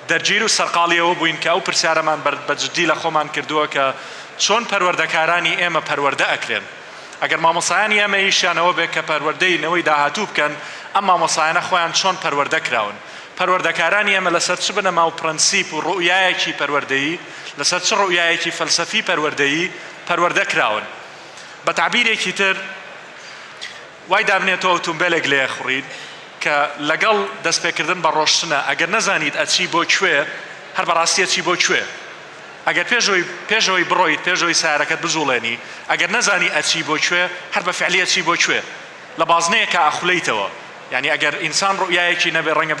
دەرگیر و سەرقاڵیەوە بووین کە ئەو پرسیارەمان بەجددی لە خۆمان کردووە کە چۆن پەروەردەکارانی ئێمە پەروەردە ئەکرێن. ئەگەر مامۆسایانی ئێمە ئیشیانەوە بێت کە پەروەردەینەوەی داهاتوو بکەن ئەم مامۆسایانە خۆیان چۆن پەروەردە کراون. پەروەردەکارانی ئێمە لەسەر چ بنەما و پرەنسیپ و ڕوئیایەکی پەروەردەیی لەسەر چ ڕوئیایەکی فەلسەفی پەروەردەیی پەروەردە کراون. بە تعبیرێکی تر وای دابنێتەوە ئۆتۆمبیلێک لێ خوڕید کە لەگەڵ دەستپێکردن بە ڕۆشتنە ئەگەر نەزانیت ئەچی بۆ کوێ هەر بەڕاستی ئەچی بۆ کوێ. ئەگەر پێشەوەی بڕۆیت پێشەوەی سیارەکەت بژوڵێنی ئەگەر نەزانی ئەچی بۆ کوێ هەر بە فعلی ئەچی بۆ کوێ لە بازنەیەکە ئەخولەیتەوە. یعنی ئەگەر ئینسان ڕوئیایەکی نەبێ ڕەنگە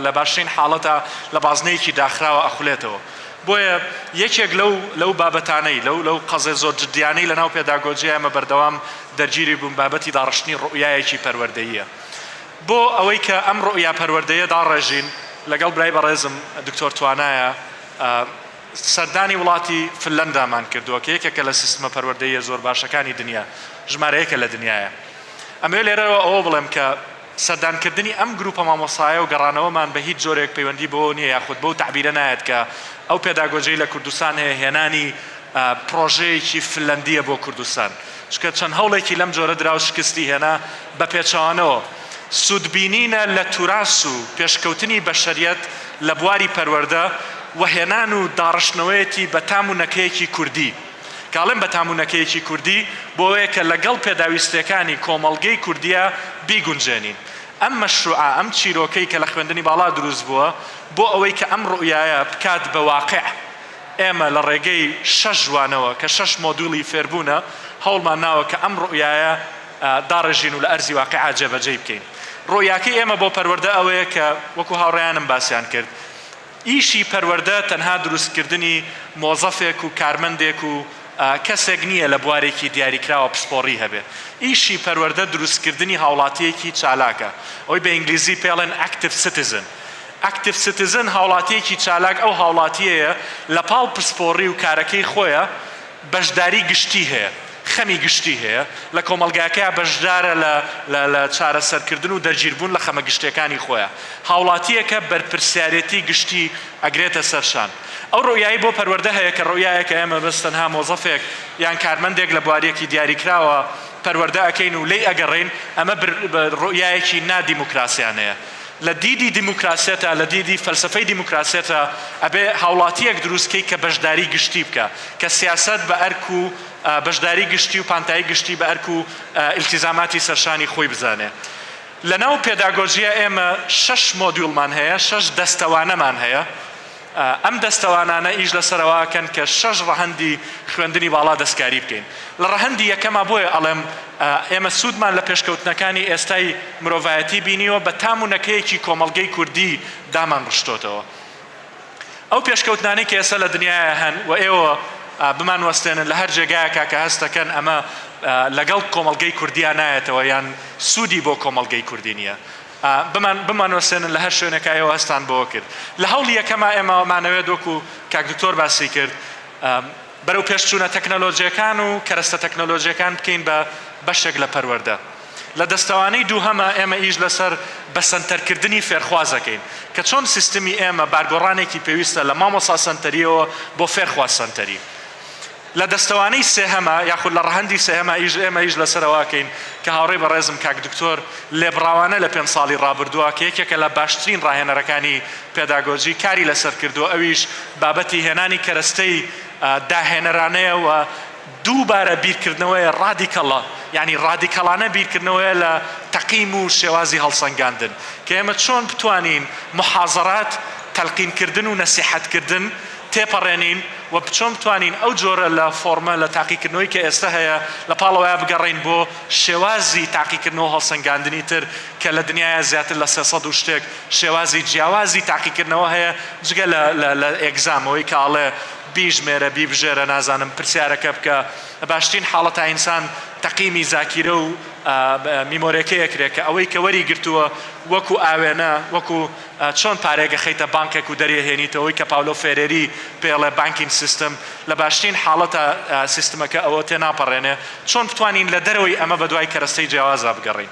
لە باشترین حاڵەتە لە بازنەیەکی داخراوە ئەخولێتەوە. بۆیە یەکێک لەو بابەتانەی لەو قەزێ زۆر جدیانەی لە ناو پێداگۆجیە ئەمە بەردەوام دەرگیری بوون بابەتی داڕشتنی ڕوئیایەکی پەروەردەییە. بۆ ئەوەی کە ئەم ڕوئیا پەروەردەیە داڕێژین لەگەڵ برای بەڕێزم دکتۆر توانایە سەردانی وڵاتی فنلەندامان کردووە کە یەکێکە لە سیستمە پەروەردەییە زۆر باشەکانی دنیا ژمارەیەکە لە دنیاە. ئەمە لێرەوە ئەوە بڵێم کە سەردانکردنی ئەم گروپە مامۆسایە و گەڕانەوەمان بە هیچ جۆرێک پەیوەندی بۆ نییە یاخود بەو تعبیرە نایەت کە ئەو پێداگۆژەی لە کوردستان هەیە هێنانی پرۆژەیەکی فنلەندیە بۆ کوردستان. چکە چەند هەوڵێکی لەم جۆرە درا و شکستی هێنا بە پێچەوانەوە سوودبینینە لە توراس و پێشکەوتنی بەشەریەت لە بواری پەروەردە و هێنان و داڕشتنەوەیەتی بە تامونەکەیەکی کوردی. کاڵێم بە تامونەکەیەکی کوردی بۆیە کە لەگەڵ پێداویستەکانی کۆمەڵگەی کوردیە بیگونجێنین. ئەم مەشروعە ئەم چیرۆکەی کە لە خوێندنی باڵا دروست بووە بۆ ئەوەی کە ئەم ڕوئیایە بکات بە واقع ئێمە لە ڕێگەی 6 جوانەوە کە 6 مۆدوڵی فێربوونە هەوڵمان ناوە کە ئەم ڕوئیایە داڕێژین و لە ئەرزی واقعا جێبەجێ بکەین. ڕوئیاکەی ئێمە بۆ پەروەردە ئەوەیە کە وەکو هاوڕێیانم باسییان کرد ئیشی پەروەردە تەنها دروستکردنی مۆزەفێک و کارمەندێک و کەسێک نییە لە بوارێکی دیاریکراوە پسپۆڕی هەبێ. ئیشی پەروەردە دروستکردنی هاوڵاتیەکی چالاکە ئەوی بە ئینگلیزی پێڵێن ئەکتیڤ سیتیزن. ئەکتیڤ سیتیزن هاوڵاتیەکی چالاک ئەو هاوڵاتیەیە لە پاڵ پسپۆڕی و کارەکەی خۆیە بەشداری گشتی هەیە خەمی گشتی هەیە لە کۆمەلگاکەیە بەشدارە لە چارەسەرکردن و دەرگیربوون لە خەمە گشتەکانی خۆیە. هاوڵاتیەکە بەرپرسیارەتی گشتی ئەگرێتە سەرشان. ئەو ڕوئیایی بۆ پەروەردە هەیە کە ڕوئیایەکە ئێمە بەس تەنها مۆزەفێک یان کارمەندێک لە بوارێکی دیاریکراوە پەروەردە ئەکەین و لێی ئەگەڕین ئەمە ڕوئیایەکی نادیموکراسیانەیە. لە دیدی دیموکراسێتە لە دیدی فەلسفەی دیموکراسێتە ئەبێ هاوڵاتیەک دروستکەی کە بەشداری گشتی بکە کە سیاسەت بە ئەرک و بەشداری گشتی و پانتایی گشتی بە ئەرک و ئیلتیزاماتی سەرشانی خۆی بزانێ. لە ناو پێداگۆژیە ئێمە 6 مۆدیولمان هەیە 6 دەستەوانەمان هەیە. ئەم دەستەوانانە ئیش لەسەرەوەکەن کە 6 ڕەهەندی خوێندنی باڵا دەستکاری بکەین. لە ڕەهەندی یەکەمە بۆیە ئەڵێم ئێمە سوودمان لە پێشکەوتنەکانی ئێستای مرۆڤایەتی بینیوە بە تامونەکەیەکی کۆمەڵگەی کوردی دامان ڕشتۆتەوە. ئەو پێشکەوتنانەی کە ئێستا لە دنیاە هەن و ئێوە بمان وەستێنن لە هەر جێگایەکە کە هەستەکەن ئەمە لەگەڵ کۆمەڵگەی کوردیان نایەتەوە یان سوودی بۆ کۆمەڵگەی کوردی نییە. بمان وەستێنن لە هەر شوێنەکایەوە هەستان بۆ کرد. لە هەوڵی یەکەما ئێمەمانەوێت وەکو کاک دکتۆر باسی کرد بەرەو پێشچوونە تەکنەلۆژیەکان و کەرەستە تەکنەلۆژیەکان بکەین بە بەشێک لە پەروەردە. لە دەستەوانەی دووهەمە ئێمە ئیش لەسەر بەسەنتەرکردنی فێرخوازەکەین کە چۆن سیستمی ئێمە بارگۆڕانێکی پێویستە لە مامۆستا سەنتەریەوە بۆ فێرخواز سەنتەری. لە دەستەوانەی سێهەمە یاخود لە ڕەهەندی سێهەمە ئێمە ئیش لەسەرەوەکەین کە هاوڕێی بەڕێزم کاک دکتۆر لێبڕاوانە لە 5 ساڵی ڕابردووە کە یەکێکە لە باشترین ڕاهێنەرەکانی پێداگۆژی کاری لەسەر کردووە ئەویش بابەتی هێنانی کەرەستەی داهێنەرانەیە و دووبارە بیرکردنەوەی ڕادیکەڵە یعنی ڕادیکەڵانە بیرکردنەوەیە لە تەقیم و شێوازی هەڵسەنگاندن کە ئێمە چۆن بتوانین محاضرات تەلقینکردن و نەسیحەتکردن تێپەڕێنین و چۆن بتوانین ئەو جۆرە لە فۆرمە لە تاقیکردنەوەی کە ئێستا هەیە لە پاڵەوەیە بگەڕین بۆ شێوازی تاقیکردنەوە هەڵسەنگاندنی تر کە لە دنیاە زیاتر لە 300 و شتێک شێوازی جیاوازی تاقیکردنەوە هەیە جگە لە ئێگزامەوەی کە ئاڵێ بیژمێرە بیبژێرە نازانم پرسیارەکە بکە باشترین حاڵەتە ئینسان تەقیمی زاکیرە و میمۆرەکەیەکرێت کە ئەوەی کە وەری گرتووە وەکو ئاوێنە وەکو چۆن پارێگە خەیتە بانکێک و دەریهێنیتەوەی کە پاولۆ فێرێری پێڵێ بانکینگ سیستم لە باشترین حاڵەتە سیستمەکە ئەوە تێناپەڕێنێ چۆن بتوانین لە دەرەوەی ئەمە بە دوای کەرەستەی جیاوازە بگەڕین.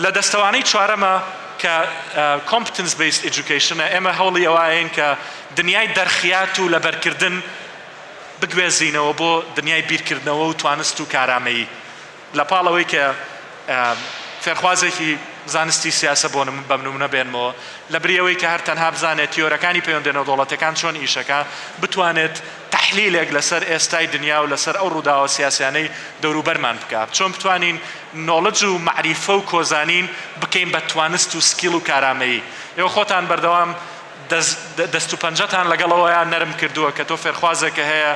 لە دەستەوانەی چوارەمە کە competence based education ئێمە هەوڵی ئەوەیەن کە دنیای دەرخیات و لەبەرکردن بگوێزینەوە بۆ دنیای بیرکردنەوە و توانست و کارامەیی لە پاڵەوەی کە فێرخوازێکی زانستی سیاسە بۆ بەمنمونە بێنمەوە لە بریەوەی کە هەر تەنها بزانێت تیۆرەکانی پەیوەندێنەوە دەوڵەتەکان چۆن ئیشەکە بتوانێت تحلیلێک لەسەر ئێستای دنیا و لەسەر ئەو ڕووداوە سیاسیانەی دەوروبەرمان بکات چۆن بتوانین نۆڵج و معریفە و کۆزانین بکەین بە توانست و سکیل و کارامەیی. ئێوە خۆتان بەردەوام دەست و پەنجەتان لەگەڵەوەیان نەرم کردووە کە تۆ فێرخوازێکە هەیە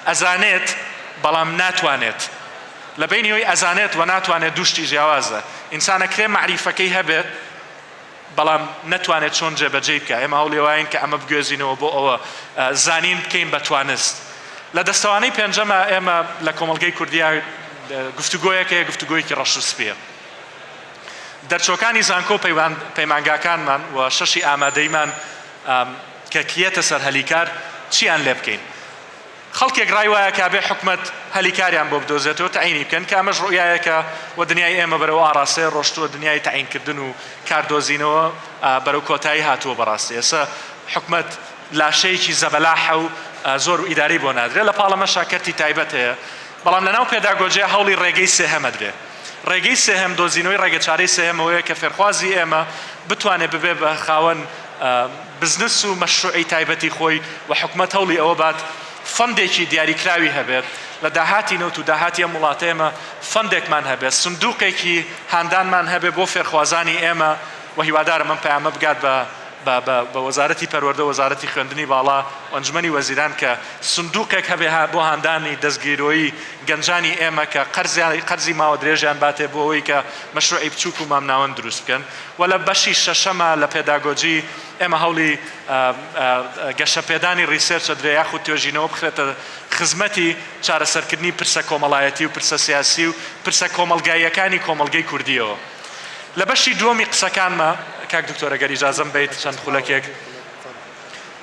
ئەزانێت بەڵام ناتوانێت لە بینیەوەی ئەزانێت و ناتوانێت دووشتی جیاوازە ئینسانەکرێ معریفەکەی هەبێت بەڵام نەتوانێت چۆن جێبەجێ بکە. ئێمە هەوڵێوایین کە ئەمە بگوێزینەوە بۆ ئەوە زانین بکەین بە توانست. لە دەستەوانەی پێنجەمە ئێمە لە کۆمەڵگەی کوردیا گفتوگۆیەک هەیە گفتوگۆیەکی ڕەش و سپیە. دەرچۆکانی زانکۆ پەیمانگاکانمان و شەشی ئامادەیمان کە کیەتە سەر هەلیکار چیان لێ بکەین. خەڵکێک ڕای وایە کە بێ حکومەت هەلیکاریان بۆ بدۆزێتەوە تەعینی بکەن کە ئەمەش ڕوئایەکە و دنیای ئێمە بەرەو ئاڕاستەیە ڕۆشتووە دنیای تەعینکردن و کاردۆزینەوە بەرەو کۆتایی هاتووە بەڕاستی. ئێستا حکومەت لاشەیەکی زەبەلاحە و زۆر ئیداری بۆ نادرێت لە پاڵەمە شاکەرتی تایبەت هەیە بەڵام لەناو پێداگۆجیە هەوڵی ڕێگەی سێهەمە درێ. ڕێگەی سێهەم دۆزینەوەی ڕێگەچارەی سێهەمەوەیە کە فێرخوازی ئێمە بتوانێت ببێ بە خاوەن بزنس و مەشروعی تایبەتی خۆی و حکومەت هەوڵی ئەوە بات فەندێکی دیاریکراوی هەبێت لە داهاتی نەوت و داهاتی ئەم وڵاتە ئێمە فەندێکمان هەبێت سندوقێکی هاندانمان هەبێت بۆ فێرخوازانی ئێمە و هیوادارم من پەیامە بگات بە وەزارەتی پەروەردە وەزارەتی خوێندنی باڵا ئەنجومەنی وەزیران کە سندوقێک هەبێ بۆ هاندانی دەستگیرۆیی گەنجانی ئێمە کە قەرزی ماوە درێژیان باتێ بۆ ئەوەی کە مەشروعی بچووک و مامناوەند دروست بکەن و لە بەشی شەشەمە لە پێداگۆجی ئێمە هەوڵی گەشەپێدانی ریسێرچە درێ یاخود توێژینەوە بخرێتە خزمەتی چارەسەرکردنی پرسە کۆمەڵایەتی و پرسە سیاسی و پرسە کۆمەلگاییەکانی کۆمەلگەی کوردیەوە. لە بەشی دووەمی قسەکانمە کاک دکتۆرە گەر ئیجازەم بیت چەند خولەکێک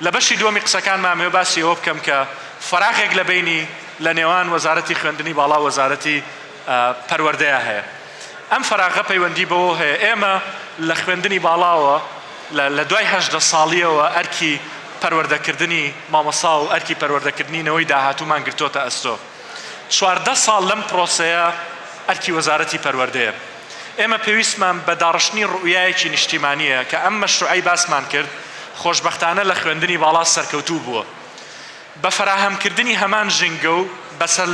لە بەشی دووەمی قسەکانمە مێ باسی ئەوە بکەم کە فەراغێک لە بینی لە نێوان وەزارەتی خوێندنی باڵا وەزارەتی پەروەردەیە هەیە. ئەم فەراغە پەیوەندی بەوە هەیە ئێمە لە خوێندنی باڵاوە لە دوای 18 ساڵیەوە ئەرکی پەروەردەکردنی مامۆسا و ئەرکی پەروەردەکردنینەوەی داهاتوومان گرتۆتە ئەستۆ. 14 ساڵ لەم پرۆسەیە ئەرکی وەزارەتی پەروەردەیە. ئێمە پێویستمان بە داڕشتنی ڕوئایەکی نیشتیمانیە کە ئەم مەشروعی باسمان کرد خۆشبەختانە لە خوێندنی باڵا سەرکەوتوو بووە. بە فراهەمکردنی هەمان ژینگە و بەسەر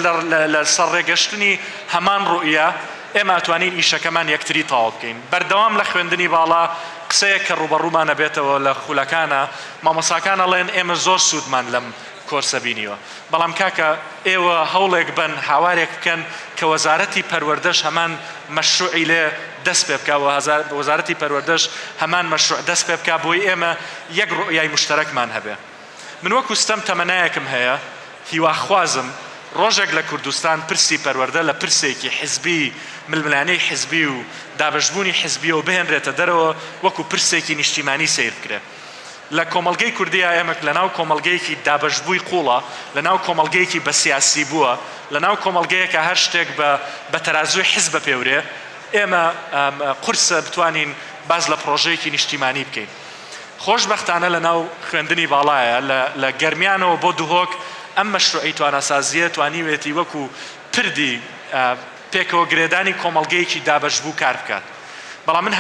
لە سەرڕێگەشتنی هەمان ڕوئیا ئێمە ئەتوانین ئیشەکەمان یەکتری تەواو بکەین. بەردەوام لە خوێندنی باڵا قسەیەک کە ڕوبەڕوومانە بێتەوە لە خولەکانە مامۆساکان ئەڵێن ئێمە زۆر سوودمان لەم کۆرسە بینیوە بەڵام کاکە ئێوە هەوڵێک بن هاوارێک بکەن کە وەزارەتی پەروەردەش هەمان مەشروعی لێ دەست پێ بکە و وەزارەتی پەروەردەش هەمان مەشروع دەست پێ بکە بۆی ئێمە یەک ڕوئیای مشتەرەکمان هەبێ. من وەکو ستەم تەمەنایەکم هەیە هیواخوازم ڕۆژێک لە کوردستان پرسی پەروەردە لە پرسێکی حزبی ململانەی حزبی و دابەشبوونی حزبیەوە بهێنرێتە دەرەوە وەکو پرسێکی نیشتیمانی سیر بکرێ لە کۆمەڵگەی کوردیە ئێمە لەناو کۆمەڵگەیەکی دابەشبووی قوڵە لەناو کۆمەڵگەیەکی بە سیاسی بووە لەناو کۆمەڵگەیەکە هەر شتێک بە تەرازوی حزب پێورێ ئێمە قورسە بتوانین باز لە پرۆژەیەکی نیشتیمانی بکەین خۆشبەختانە لەناو خوێندنی باڵایە لە گەرمیانەوە بۆ دوهۆک ئەم مەشروعی توانەسازیە توانیوێتی وەکو پردی پێکەوە گرێدانی کۆمەڵگەیەکی دابەشبوو کار بکات بەڵام من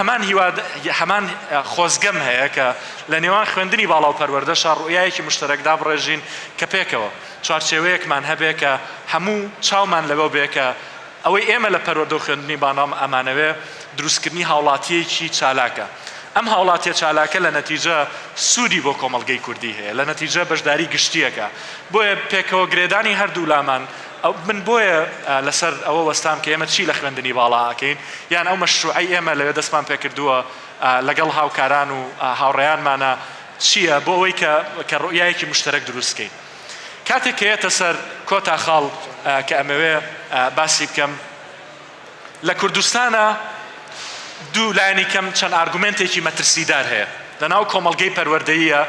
هەمان خۆزگەم هەیە کە لە نێوان خوێندنی باڵا و پەروەردەشە ڕوئایەکی مشتەرەکدا بڕێژین کە پێکەوە چوارچێوەیەکمان هەبێ کە هەموو چاومان لەبەو بێ کە ئەوەی ئێمە لە پەروەردە و خوێندنی بانام ئەمانەوێ دروستکردنی هاوڵاتیەکی چالاکە ئەم هاوڵاتیە چالاکە لە نەتیجە سوودی بۆ کۆمەڵگەی کوردی هەیە لە نەتیجە بەشداری گشتیەکە بۆیە پێکەوە گرێدانی هەردوو لامان من بۆیە لەسەر ئەوە وەستام کە ئێمە چی لە خوێندنی باڵا ئەکەین یان ئەو مەشروعی ئێمە لەوێ دەستمان پێکردووە لەگەڵ هاوکاران و هاوڕێیانمانە چییە بۆ ئەوەی کە ڕوئایەکی مشتەرەک دروستکەین کاتێک کە هێتە سەر کۆتا خاڵ کە ئەمەوێ باسی بکەم لە کوردستانە دوو لایەنی کەم چەند ئارگومنتێکی مەترسیدار هەیە لەناو کۆمەڵگەی پەروەردەییە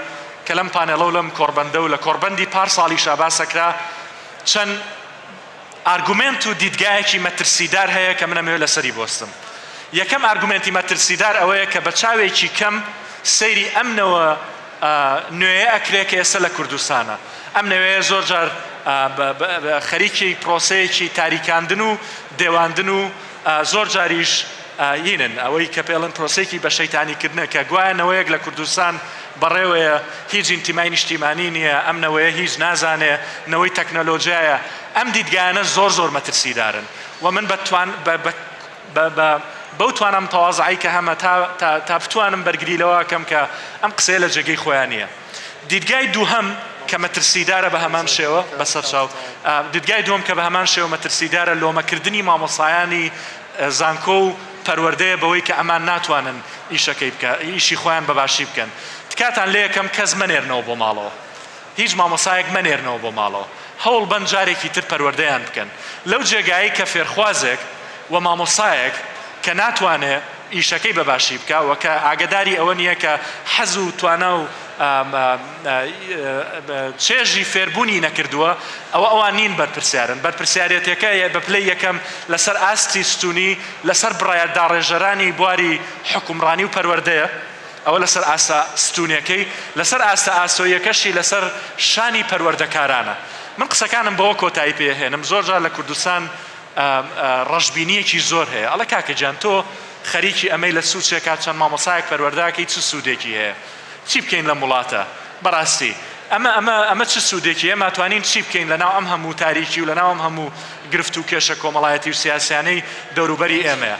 کە لەم پانێڵە و لەم کۆڕبەندە و لە کۆڕبەندی پار ساڵی شاباسەکرا چەند ئارگومنت و دیدگایەکی مەترسیدار هەیە کە من ئەمەوێ لەسەری بۆستم یەکەم ئارگومنتی مەترسیدار ئەوەیە کە بە چاوێکی کەم سەیری ئەمنەوە نوێیە ئەکرێ کە ئێستا لە کوردستانە ئەم نوێیە زۆر جار خەریکی پرۆسەیەکی تاریکاندن و دێواندن و زۆر جاریش یینن ئەوەی کە پێڵن پرۆسێکی بە شەیتانیکردنە کە گوایەنەوەیەک لە کوردستان بەڕێوەیە هیچ ئینتیمای نیشتیمانی نییە ئەم نەوەیە هیچ نازانێ نەوەی تەکنەلۆژیایە ئەم دیدگایانە زۆر مەترسیدارن و من بەو توانم تەواضعی کە هەمە تا بتوانم بەرگری لەوە کەم کە ئەم قسەیە لە جێگەی خۆیانە دیدگای دووهەم کە مەترسیدارە بە هەمان شێوە بەسەر چاو دیدگای دووەم کە بە هەمان شێوە مەترسیدارە لۆمەکردنی مامۆسایانی زانکۆ و پەروەردەیە بەوەی کە ئەمان ناتوانن ئیشەکەی بکە ئیشی خۆیان بەباشی بکەن تکاتان لێ یەکەم کەس مەنێرنەوە بۆ ماڵەوە هیچ مامۆسایەک مەنێرنەوە بۆ ماڵەوە هەوڵ بەن جارێکی تر پەروەردەیان بکەن لەو جێگایی کە فێرخوازێک و مامۆسایەک کە ناتوانێ ئیشەکەی بەباشی بکە و کە ئاگداری ئەوە نییە کە حەز و توانە و چێژی فێربوونی نەکردووە ئەوان نین بەرپرسیارن بەرپرسیارەتەکە بە پلەی یەکەم لەسەر ئاستی ستونی لەسەر بڕایەتداڕێژەرانی بواری حکومڕانی و پەروەردەیە ئەوە لەسەر ئاستا ستونیەکەی لەسەر ئاستا ئاسۆیەکەشی لەسەر شانی پەروەردەکارانە من قسەکانم بەوە کۆتایی پێهێنم زۆر جار لە کوردستان ڕەشبینیەکی زۆر هەیە ئەڵە کاکە جان تۆ خەریکی ئەمەی لە سوودێکات چەند مامۆسایەک پەروەردەکەی چ سوودێکی هەیە چی بکەین لە وڵاتە بەڕاستی ئەمە چ سوودێکی ئێمە توانین چی بکەین لەناو ئەم هەموو تاریکی و لەناو ئەم هەموو گرفت و کێشە کۆمەڵایەتی و سیاسیانەی دەوروبەری ئێمەیە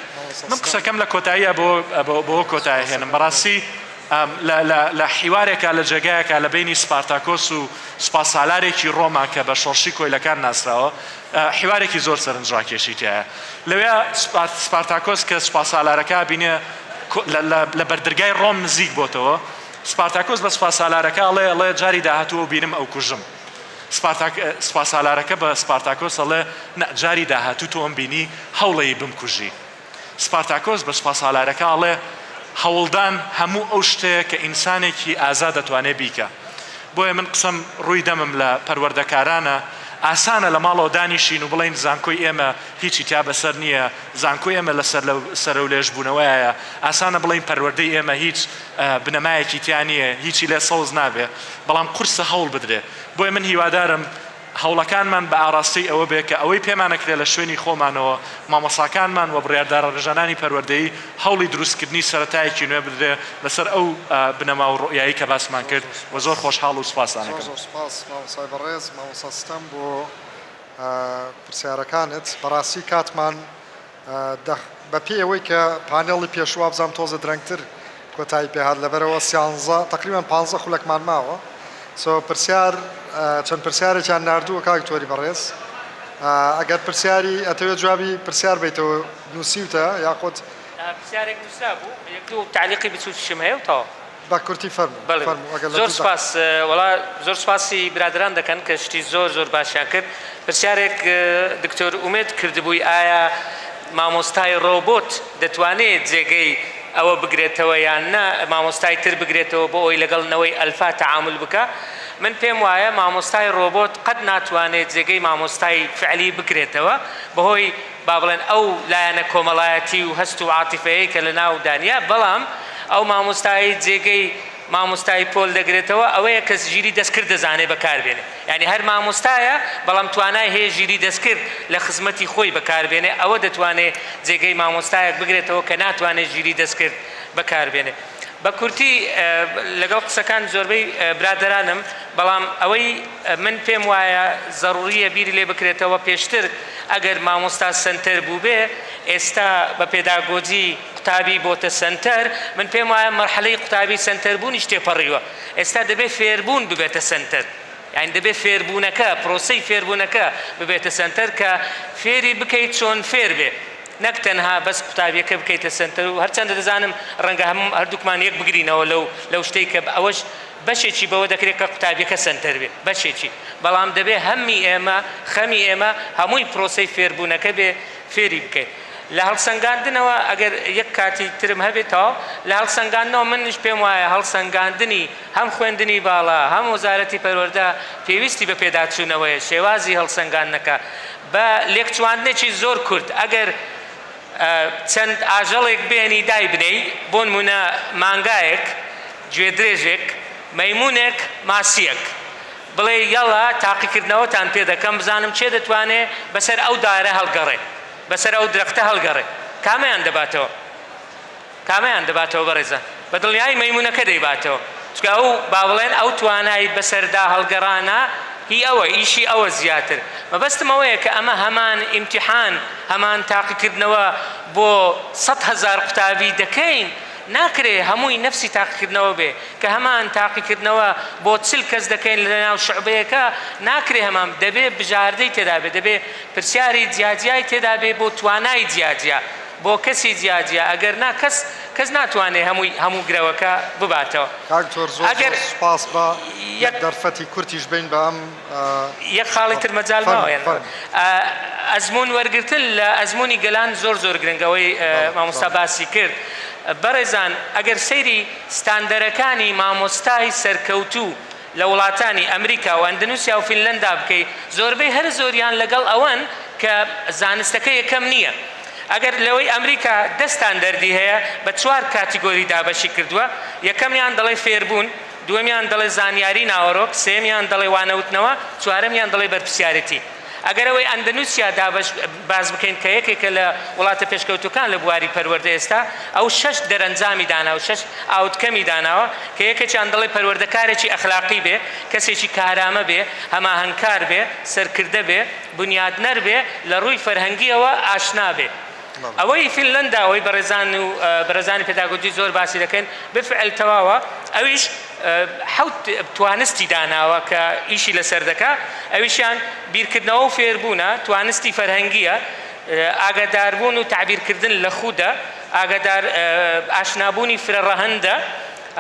من قسەکەم لە کۆتاییە بۆ کۆتایی هێنم بەڕاستی لە حیوارێکە لە جێگایەکە لە بینی سپارتاکۆس و سوپاسالارێکی ڕۆما کە بە شۆڕشی کۆیلەکان ناسراوە حیوارێکی زۆر سەرنجڕاکێشی تایە لەوێ سپارتاکۆس کە سوپاسالارەکە بینێ لە بەردرگای ڕۆم نزیک بۆتەوە سپارتاکۆس بە سوپاسالارەکە ئەڵێ جاری داهاتووە بینم ئەو کوژم سوپاسالارەکە بە سپارتاکۆس ئەڵێ جاری داهاتوو تۆ ئەم بینی هەوڵەی بمکوژی سپارتاکۆس بە سوپاسالارەکە ئەڵێ هەوڵدان هەموو ئەو شتەیە کە ئینسانێکی ئازا دەتوانێت بیکە بۆیە من قسەم ڕووی دەمم لە پەروەردەکارانە ئاسانە لە ماڵەوە دانیشین و بڵین زانکۆی ئێمە هیچی تا بەسەر نییە زانکۆی ئێمە لە سەر و لێژبوونەوەیە ئاسانە بڵین پەروەردەی ئێمە هیچ بنەمایەکی تیان نییە هیچی لێ سەوز نابێ بەڵام قورسە هەوڵ بدرێ بۆیە من هیوادارم هەوڵەکانمان بە ئاراستی ئەوە بێ کە ئەوەی پێمانەکرێت لە شوێنی خۆمانەوە مامۆساکانمان و بڕیاردارە ڕژانانی پەروەردەیی هەوڵی دروستکردنی سەرەتایەکی نوێ بدرێ لەسەر ئەو بنەما و ڕۆیایی کە باسمان کرد و زۆر خۆشحاڵ و سوپاسانەکەم زۆر سوپاس مامۆسای بەڕێز مامۆستا ستەم بۆ پرسیارەکانت بەڕاستی کاتمان بە پێی ئەوەی کە پانێڵی پێشوا بزانام تۆزە درەنگتر کۆتایی پێهات لەبەرەوە تقریبا 15 خولەکمان ماوە پرسیار چەند پرسیارێکیان ناردووە کاک تۆری بەڕێز ئەگەر پرسیاری ئەتەوێت جوابی پرسیار بیتەوە نووسیوتە یاخۆت پرسیارێک نووسرا بوو یەک دوو تعلیقی بچووتشم هەیە و تەواو با کورتی فەرموو زۆر سپاس وڵا زۆر سپاسی برادران دەکەن کە شتی زۆر باشیان کرد پرسیارێک دکتۆر ئومێد کردبووی ئایا مامۆستای ڕۆبۆت دەتوانێت جێگەی ئەوە بگرێتەوە یان نە مامۆستای تر بگرێتەوە بۆ ئەوی لەگەڵنەوەی ئەلفا تەعامل بکە من پێم وایە مامۆستای ڕۆبۆت قەت ناتوانێت جێگەی مامۆستای فعلی بگرێتەوە بەهۆی با بڵێن ئەو لایەنە کۆمەڵایەتی و هەست و عاتیفەیەی کە لە ناو دانیا بەڵام ئەو مامۆستایی جێگەی مامۆستای پۆل دەگرێتەوە ئەوەیە کە ژیری دەستکرد دەزانێت بەکاربێنێ یعنی هەر مامۆستایە بەڵام توانای هەیە ژیری دەستکرد لە خزمەتی خۆی بەکاربێنێ ئەوە دەتوانێت جێگەی مامۆستایەک بگرێتەوە کە ناتوانێت ژیری دەستکرد بەکاربێنێ بە کورتی لەگەڵ قسەکان زۆربەی برادرانم بەڵام ئەوەی من پێم وایە ضروریە بیری لێ بکرێتەوە پێشتر ئەگەر مامۆستا سنتەر بوو بێ ئێستا بە پێداگۆجی قوتابی بۆتە سنتەر من پێم وایە مەرحەلەی قوتابی سنتەر بوونیش تێپەڕیوە ئێستا دەبێت فێربوون ببێتە سنتەر یعنی دەبێت فێربوونەکە پرۆسەی فێربوونەکە ببێتە سنتەر کە فێری بکەیت چۆن فێر بێ نەک تەنها بەس قوتابیەکە بکەیتە سنتەر و هەرچەندە دەزانم ڕەنگە هەردووکمان یەک بگرینەوە لەو شتەی کە ئەوەش بەشێکی بەوە دەکرێت کە قوتابیەکە سنتەر بێت بەشێکی بەڵام دەبێت هەممی ئێمە خەمی ئێمە هەمووی پرۆسەی فێربوونەکە بێ فێری بکەیت لە هەڵسەنگاندنەوە ئەگەر یەک کاتی ترم هەبێتەوە لە هەڵسەنگاندنەوە منش پێم وایە هەڵسەنگاندنی هەم خوێندنی باڵا هەم وەزارەتی پەروەردە پێویستی بە پێداچوونەوەیە شێوازی هەڵسەنگاندنەکە بە لێکچواندنێکی زۆر کورت ئەگەر چەند ئاژەڵێک بێنی دای بنەی بۆ نمونە مانگایەک گوێ درێژێک مەیمونێک ماسیەک بڵێ یەڵا تاقیکردنەوەتان پێ دەکەم بزانم چێ دەتوانێت بەسەر ئەو دارە هەڵگەڕێ بەسەر ئەو درەختە هەڵگەڕێ کامیان دەباتەوە بەڕێزە بە دڵنیایی مەیمونەکە دەیباتەوە چکە ئەو با بڵێن ئەو توانایی بەسەردا هەڵگەڕانە هی ئەوە ئیشی ئەوە زیاتر مەبەستم ئەوەیە کە ئەمە هەمان ئیمتیحان هەمان تاقیکردنەوە بۆ 100,000 قوتابی دەکەین ناکرێ هەمووی نفسی تاقیکردنەوە بێ کە هەمان تاقیکردنەوە بۆ 40 کەس دەکەین لە ناو شعبەیەکە ناکرێ هەمان دەبێ بژاردەی تێدا بێ دەبێ پرسیاری جیاجیای تێدا بێ بۆ توانای جیاجیا بۆ کەسی جیاجیا ئەگەر نا کەس ناتوانێ هەموو گرەوەکە بباتەوە کاکتۆر زۆر سپاس بە یەک دەرفەتی کورتیش بین بە ئەم یەک خاڵی تر مەجال ماوەیە ئەزمون وەرگرتن لە ئەزمونی گەلان زۆر گرنگەوەی مامۆستا باسی کرد بەڕێزان ئەگەر سەیری ستاندەرەکانی مامۆستای سەرکەوتوو لە وڵاتانی ئەمریکا و ئەندەنوسیا و فینلەندا بکەیت زۆربەی هەر زۆریان لەگەڵ ئەوەن کە زانستەکە یەکەم نییە ئەگەر لەوەی ئەمریکا دەستان دەردی هەیە بە 4 کاتیگۆری دابەشی کردووە یەکەمیان دەڵێ فێربوون دووەمیان دەڵێ زانیاری ناوەڕۆک سێمیان دەڵێ وانەوتنەوە چوارەمیان دەڵێ بەرپرسیارەتی ئەگەر ئەوەی ئەندەنوسیا باز بکەین کە یەکێکە لە وڵاتە پێشکەوتوەکان لە بواری پەروەردە ئێستا ئەو 6 دەرەنجامی داناوە 6 ئاوتکەمی داناوە کە یەکێکیان دەڵێ پەروەردەکارێکی ئەخلاقی بێ کەسێکی کارامە بێ هەماهەنگکار بێ سەرکردە بێ بنیادنەر بێ لە ڕووی فەرهەنگیەوە ئاشنا بێ ئەوەی فینلەندا ئەوەی بەڕێزانی پێداگۆجی زۆر باسی دەکەن بفعل تەواوە ئەویش حوت توانستی داناوە کە ئیشی لەسەر دەکا ئەویشیان بیرکردنەوە و فێربوونە توانستی فەرهەنگیە ئاگاداربوون و تعبیرکردن لە خودە ئاگادار ئاشنابوونی فرەڕەهەندە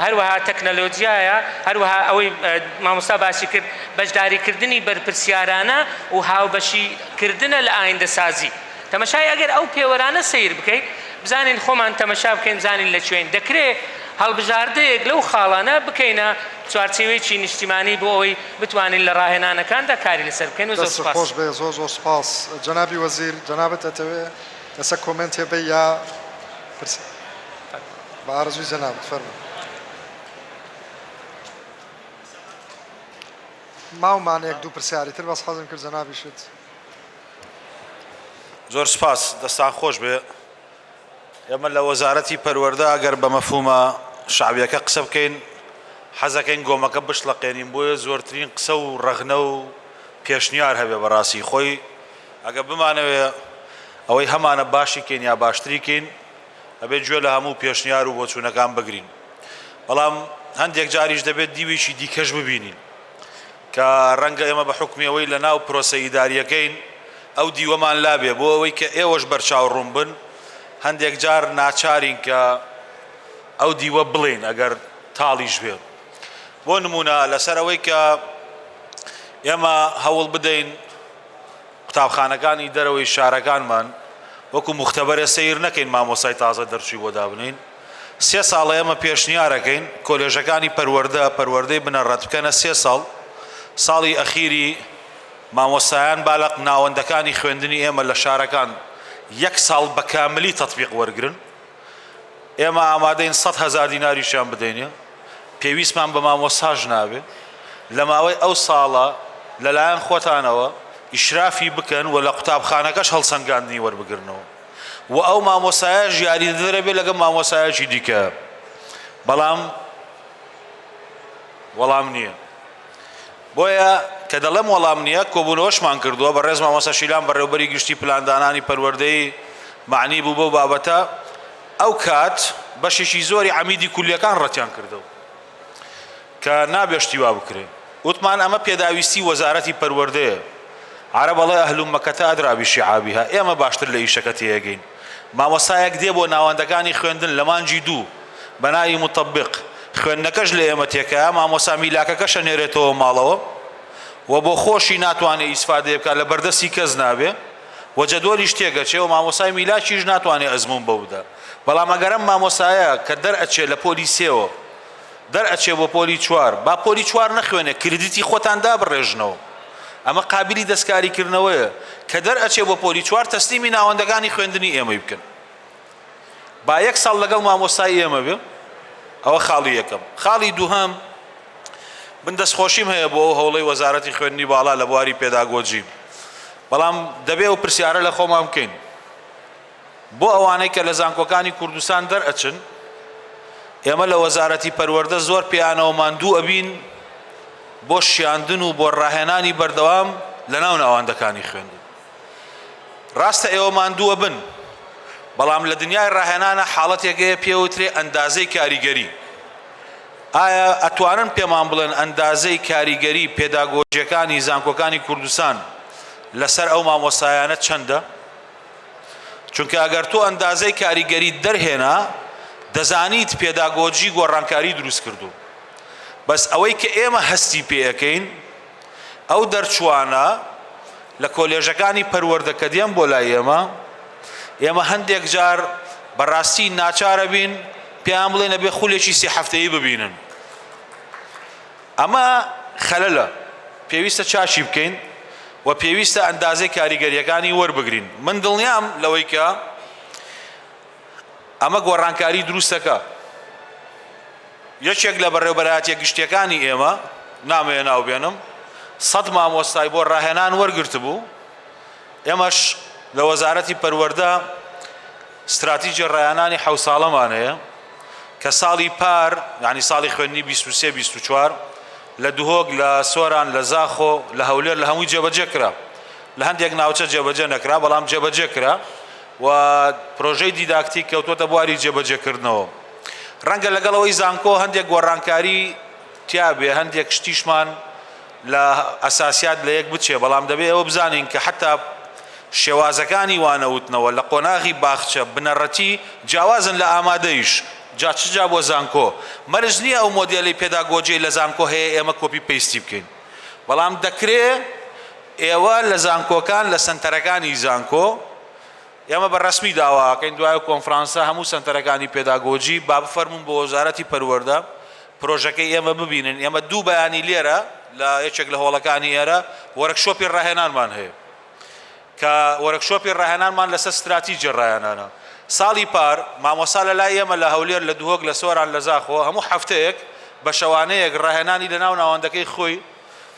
هەروەها تەکنەلۆجیایە هەروەها ئەوەی مامۆستا باسی کرد بەشداریکردنی بەرپرسیارانە و هاوبەشیکردنە لە ئایندەسازی تەمەشای ئەگەر ئەو پێوەرانە سیر بکەیت بزانین خۆمان تەمەشا بکەین بزانین لە کوێین دەکرێت هەڵبژاردەیەک لەو خاڵانە بکەینە چوارچێوەیەکی نیشتیمانی بۆ ئەوەی بتوانین لە ڕاهێنانەکاندا کاری لەسەر بکەین و زۆر سپاس. خۆش بێ زۆر سپاس جەنابی وەزیر جەنابەت دەتەوێت لەسەر کۆمنتێ بێ یا پرسە بە ئارەزووی جەنابەت فەرموو. ماومانەیەک دوو پرسیاری تر بەس حەزم کرد جەنابیشت. زۆر سپاس دەستان خۆش بێ ئێمە لە وەزارەتی پەروەردە ئەگەر بە مەفهومە شعبیەکە قسە بکەین حەزەکەین گۆمەکە بشڵەقێنین بۆیە زۆرترین قسە و ڕەغنە و پێشنیار هەبێ بەڕاستی خۆی ئەگە بمانەوێ ئەوەی هەمانە باشیکەین یا باشتریکەین ئەبێت گوێ لە هەموو پێشنیار و بۆچوونەکان بگرین بەڵام هەندێک جاریش دەبێت دیوێکی دیکەش ببینین کە ڕەنگە ئێمە بە حکمی ئەوەی لە ناو پرۆسە ئیداریەکەین ئەو دیوەمان لابێ بۆ ئەوەی کە ئێوەش بەرچاو ڕوون بن هەندێک جار ناچارین کە ئەو دیوە بڵێن ئەگەر تاڵیش بێ بۆ نمونە لەسەر ئەوەی کە ئێمە هەوڵ بدەین قوتابخانەکانی دەرەوەی شارەکانمان وەکو مختبەرە سەیر نەکەین مامۆسای تازە دەرچووی بۆ دابنین 3 ساڵە ئێمە پێشنیارەکەین کۆلێژەکانی پەروەردەی بنەڕەت بکەنە 3 ساڵ ساڵی ئەخیری مامۆسایان بالق ناوەندەکانی خوێندنی ئێمە لە شارەکان 1 ساڵ بە کاملی تەطبیق وەرگرن ئێمە ئامادەین 100,000 دیناریشیان بدەینێ پێویستمان بە مامۆساژ نابێ لە ماوەی ئەو ساڵە لەلایەن خۆتانەوە ئیشرافی بکەن و لە قوتابخانەکەش هەڵسەنگاندنی وەربگرنەوە و ئەو مامۆسایە یاریدەدەرە بێ لەگەڵ مامۆسایەکی دیکە بەڵام وەڵام نییە بۆیە کە دەڵێم وەڵام نییە کۆبوونەوەشمان کردووە بە ڕێز مامۆستا شیلان بەڕێوەبەری گشتی پلاندانانی پەروەردەیی معنی بوو بەو بابەتە ئەو کات بەشێکی زۆری عەمیدی کولیەکان ڕەتیان کردەوە کە نابێشتی وا بکرێ وتمان ئەمە پێداویستی وەزارەتی پەروەردەیە عەرە بەڵێ ئەهل مەکەتە ئەدرا بشیعابیها ئێمە باشتر لە ئیشەکە تێگەین مامۆستایەک دێ بۆ ناوەندەکانی خوێندن لە مانجی 2 بەناوی مطبق خوێندنەکەش لە ئێمە تێکایە مامۆستا میلاکەکەشە نێرێتەوە ماڵەوە و بۆ خۆشی ناتوانێت ئیسفادە بکات لە بەردەستی کەس نابێ و جەدوەلیش تێگەچێ و مامۆستای میلاکیش ناتوانێت ئەزمون بەو بدە بەڵام ئەگەرم مامۆستایە کە دەرئەچێ لە پۆلی 3ەوە دەرئەچێ بۆ پۆلی 4 با پۆلی 4 نەخوێنێ کردیتی خۆتان دابڕێژنەوە ئەمە قابلی دەستکاریکردنەوەیە کە دەرئەچێ بۆ پۆلی 4 تەسلیمی ناوەندەکانی خوێندنی ئێمەی بکەن با 1 ساڵ لەگەڵ مامۆستای ئێمە بێ ئەوە خاڵی یەکەم خاڵی دووهەم من دەستخۆشیم هەیە بۆ ئەو هەوڵەی وەزارەتی خوێندنی باڵا لە بواری پێداگۆجی بەڵام دەبێ و پرسیارە لە خۆمان بکەین بۆ ئەوانەی کە لە زانکۆکانی کوردستان دەرئەچن ئێمە لە وەزارەتی پەروەردە زۆر پێیانەوە ماندوو ئەبین بۆ شیاندن و بۆ ڕاهێنانی بەردەوام لە ناو ناوەندەکانی خوێندن ڕاستە ئێوە ماندووە بن بەڵام لە دنیای ڕاهێنانە حاڵەتێکەیە پێوترێ ئەندازەی کاریگەری ئایا ئەتوانن پێمان بڵێن ئەندازەی کاریگەری پێداگۆژیەکانی زانکۆکانی کوردستان لەسەر ئەو مامۆستایانە چەندە چونکە ئەگەر تۆ ئەندازەی کاریگەری دەرهێنا دەزانیت پێداگۆجی گۆڕانکاری دروست کردو بەس ئەوەی کە ئێمە هەستی پێەکەین ئەو دەرچوانە لە کۆلێژەکانی پەروەردە کە دێن بۆ لای ئێمە هەندێک جار بەڕاستی ناچارە بین پێیان بڵێ نەبێ خولێکی 3 هەفتەیی ببینن ئەمە خەلەلە پێویستە چاشی بکەین و پێویستە ئەندازەی کاریگەریەکانی وەربگرین من دڵنیام لەوەی کە ئەمە گۆڕانکاری دروستەکە یەکێک لە بەڕێوەبەرایەتیە گشتیەکانی ئێمە نامەیە ناوبێنم 100 مامۆستای بۆ ڕاهێنان وەرگرت بوو ئێمەش لە وەزارەتی پەروەردە استراتیجی ڕاهێنانی 7 ساڵەمان هەیە کە ساڵی پار یعنی ساڵی خوێندنی 23-24 لە دوهۆک لە سۆران لە زاخۆ لە هەولێر لە هەمووی جێبەجێ کرا لە هەندێک ناوچە جێبەجێ نەکرا بەڵام جێبەجێ کرا و پرۆژەی دیداکتیک کەوتۆتە بواری جێبەجێکردنەوە ڕەنگە لەگەڵەوەی زانکۆ هەندێک گۆڕانکاری تیابێ هەندێک شتیشمان لە ئەساسیات لە یەک بچێ بەڵام دەبێت ئەوە بزانین کە حتا شێوازەکانی وانەوتنەوە لە قۆناغی باخچە بنەڕەتی جیاوازن لە ئامادەیش جا چجا بۆ زانکۆ مەرج نییە ئەو مۆدێلی پێداگۆجی لە زانکۆ هەیە ئێمە کۆپی پەیستی بکەین بەڵام دەکرێت ئێوە لە زانکۆکان لە سنتەرەکانی زانکۆ ئێمە بە ڕسمی داواکەین دوای کۆنفرانسە هەموو سنتەرەکانی پێداگۆجی با بفەرمون بۆ وەزارەتی پەروەردە پرۆژەکەی ئێمە ببینن ئێمە 2 بەیانی لێرە لە یەکێک لە هۆڵەکانی ئێرە وەرکشۆپی ڕاهێنانمان هەیە کە وەرکشۆپی ڕاهێنانمان لەسەر استراتیجی ڕاهێنانە ساڵی پار مامۆستا لە لای ئێمە لە هەولێر لە دوهۆک لە سۆران لە زاخۆ هەموو هەفتەیەک بە شەوانەیەک ڕاهێنانی لە ناو ناوەندەکەی خۆی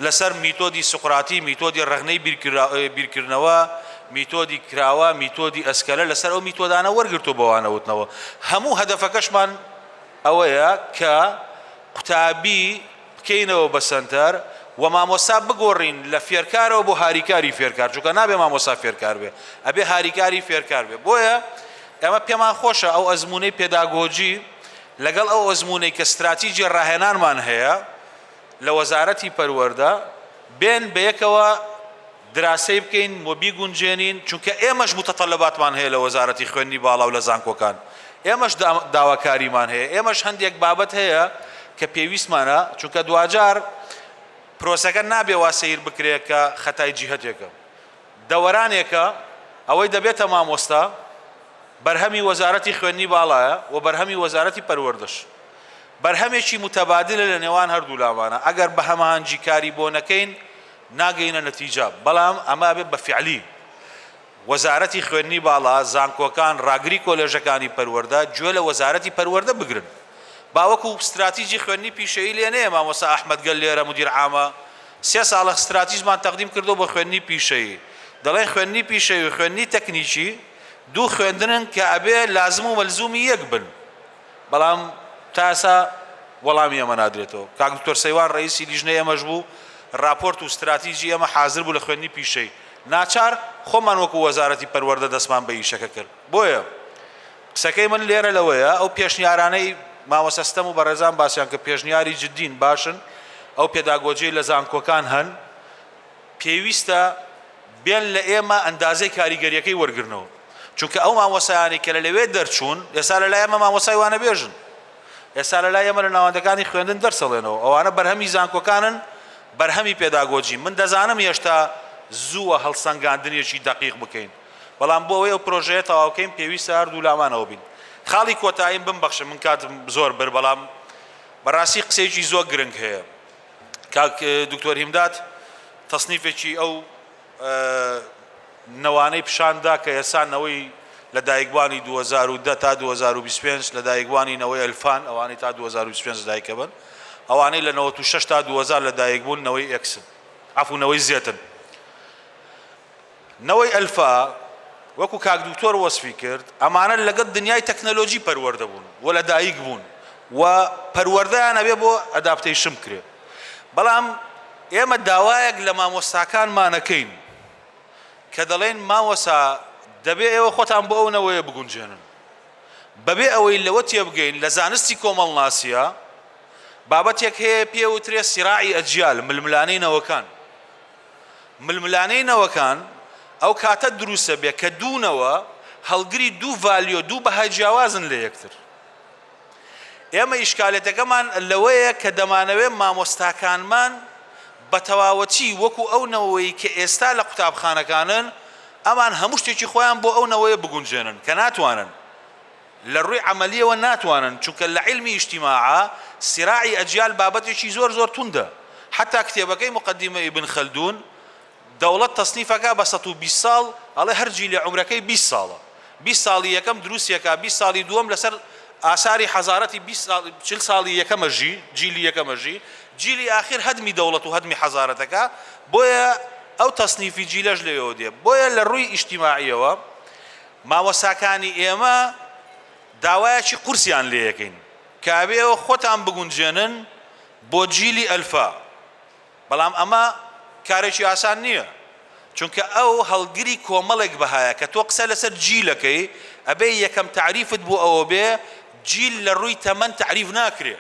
لەسەر میتۆدی سوقراتی میتۆدی ڕەغنەی بیرکردنەوە میتۆدی کراوە میتۆدی ئەسکەلە لەسەر ئەو میتۆدانە وەرگرتو بەوانەوتنەوە هەموو هەدەفەکەشمان ئەوەیە کە قوتابی بکەینەوە بە سنتەر و مامۆستا بگۆڕین لە فێرکارەوە بۆ هاریکاری فێرکار چونکە نابێ مامۆستا فێرکار بێ ئەبێ هاریکاری فێرکار بێ بۆیە ئێمە پێمان خۆشە ئەو ئەزمونەی پێداگۆجی لەگەڵ ئەو ئەزمونەی کە استراتیجی ڕاهێنانمان هەیە لە وەزارەتی پەروەردە بێن بەیەکەوە دراسەی بکەین و بیگونجێنین چونکە ئێمەش متەطەلباتمان هەیە لە وەزارەتی خوێندنی باڵا و لە زانکۆکان ئێمەش داواکاریمان هەیە ئێمەش هەندێک بابەت هەیە کە پێویستمانە چونکە دوجار پرۆسەکە نابێ وا سیر بکرێت کە خەتای جیهەتێکە دەوەرانێکە ئەوەی دەبێتە مامۆستا بەرهەمی وەزارەتی خوێندنی باڵایە و بەرهەمی وەزارەتی پەروەردەش بەرهەمێکی متەبادلە لە نێوان هەردوو لاوانە ئەگەر بە هەماهەنگی کاری بۆ نەکەین ناگەینە نەتیجە بەڵام ئەما بێت بە فیعلی وەزارەتی خوێندنی باڵا زانکۆکان ڕاگری کۆلێژەکانی پەروەردە گوێ لە وەزارەتی پەروەردە بگرن باوەکو استراتیژی خوێندنی پیشەیی لێ نەیە مامۆستا ئەحمەد گەل لێرە مدیر عامە 3 ساڵە استراتیژمان تەقدیم کردو بۆ خوێندنی پیشەیی دەڵێن خوێندنی پیشەیی و خوێندنی تەکنیکی دوو خوێندنن کە ئەبێ لازم و مەلزومی یەک بن بەڵام تا ئێستا وەڵامی ئەمە نادرێتەوە کاک دکتۆر سەیوان ڕئیسی لیژنەی ئەمەش بوو راپۆرت و استراتیژی ئەمە حازر بوو لە خوێندنی پیشەیی ناچار خۆمان وەکو وەزارەتی پەروەردە دەستمان بە ئیشەکە کرد بۆیە قسەکەی من لێرە لەوەیە ئەو پێشنیارانەی ماوەسەستەم و بەڕێزان باسییان کە پێشنیاری جدین باشن ئەو پێداگۆجی لە زانکۆکان هەن پێویستە بێن لە ئێمە ئەندازەی کاریگەریەکەی وەرگرنەوە چونکە ئەو مامۆسایانی کە لە لەوێ دەرچوون ئێستا لە لای ئێمە مامۆسای وانە بێژن ئێستا لە لای ئێمە لە ناوەندەکانی خوێندن دەرسەڵێنەوە ئەوانە بەرهەمی زانکۆکانن بەرهەمی پێداگۆجی من دەزانم هێشتا زووە هەڵسەنگاندنێکی دقیق بکەین بەڵام بۆ ئەوەی ئەو پرۆژەیە تەواوکەین پێویستە هەردوو لامانەوە بین خاڵی کۆتاییم بمبەخشە من کاتم زۆر بر بەڵام بەڕاستی قسەیەکی زۆر گرنگ هەیە کاک دکتۆر هیمداد تەصنیفێکی ئەو نەوانەی پیشاندا کە ئێسانەوەی لە دایکبوانی 2010 تا 2025 لە دایکبوانی نەوەی ئەلفان ئەوانەی تا 2025 دایکە بن ئەوانەی لە 96 تا 2000 لە دایکبوون نەوەی ئەکسن عفو نەوەی زێتن نەوەی ئەلفا وەکو کاک دکتۆر وەسفی کرد ئەمانە لەگەڵ دنیای تەکنەلۆجی پەروەردە بوون و لە دایک بوون و پەروەردەیان ئەبێ بۆ ئەداپتەیشن بکرێ بەڵام ئێمە داوایەک لە مامۆستاکانمانەکەین کە دەڵێن ماوەسا دەبێ ئێوە خۆتان بۆ ئەو نەوەیە بگونجێنن بەبێ ئەوەی لەوە تێبگەین لە زانستی کۆمەڵناسیە بابەتێک هەیە پێوترێ سیراعی ئەجیال ململانەی نەوەکان ئەو کاتە دروستە بێ کە دوونەوە هەڵگری دوو ڤالیۆ دوو بەهای جیاوازن لە یەکتر ئێمە ئیشکالێتەکەمان لەوەیە کە دەمانەوێت مامۆستاکانمان بە تەواوەتی وەکو ئەو نەوەی کە ئێستا لە قوتابخانەکانن ئەمان هەموو شتێکی خۆیان بۆ ئەو نەوەیە بگونجێنن کە ناتوانن لە ڕووی عەمەلیەوە ناتوانن چونکە لە عیلمی ئیجتیماعە سیراعی ئەجیال بابەتێکی زۆر زۆر توندە حتا کتێبەکەی مقدمە ئیبن خەلدون دەوڵەت تەصنیفەکە بە 120 ساڵ ئەڵێ هەر جیلی عومرەکەی 20 ساڵە 20 ساڵی یەکەم دروستیەکە 20 ساڵی دووەم لەسەر ئاساری حەزارەتی 40 ساڵی یەکەمەژی جیلی یەکەمەژی جیلی ئاخر هەدمی دەوڵەت و هەدمی حەزارەتەکە بۆیە ئەو تەصنیفی جیلەش لەوێەوە دێ بۆیە لە ڕووی ئیجتیماعیەوە مامۆساکانی ئێمە داوایەکی قورسیان لێ یەکەین کە ئەبێەوە خۆتان بگونجێنن بۆ جیلی ئەلفا بەڵام ئەمە کارێکی ئاسان نییە چونکە ئەو هەڵگری کۆمەڵێک بەهایە کە تۆ قسە لەسەر جیلەکەی ئەبێ یەکەم تعریفت بۆ ئەوە بێ جیل لە ڕووی تەمەن تعریف ناکرێ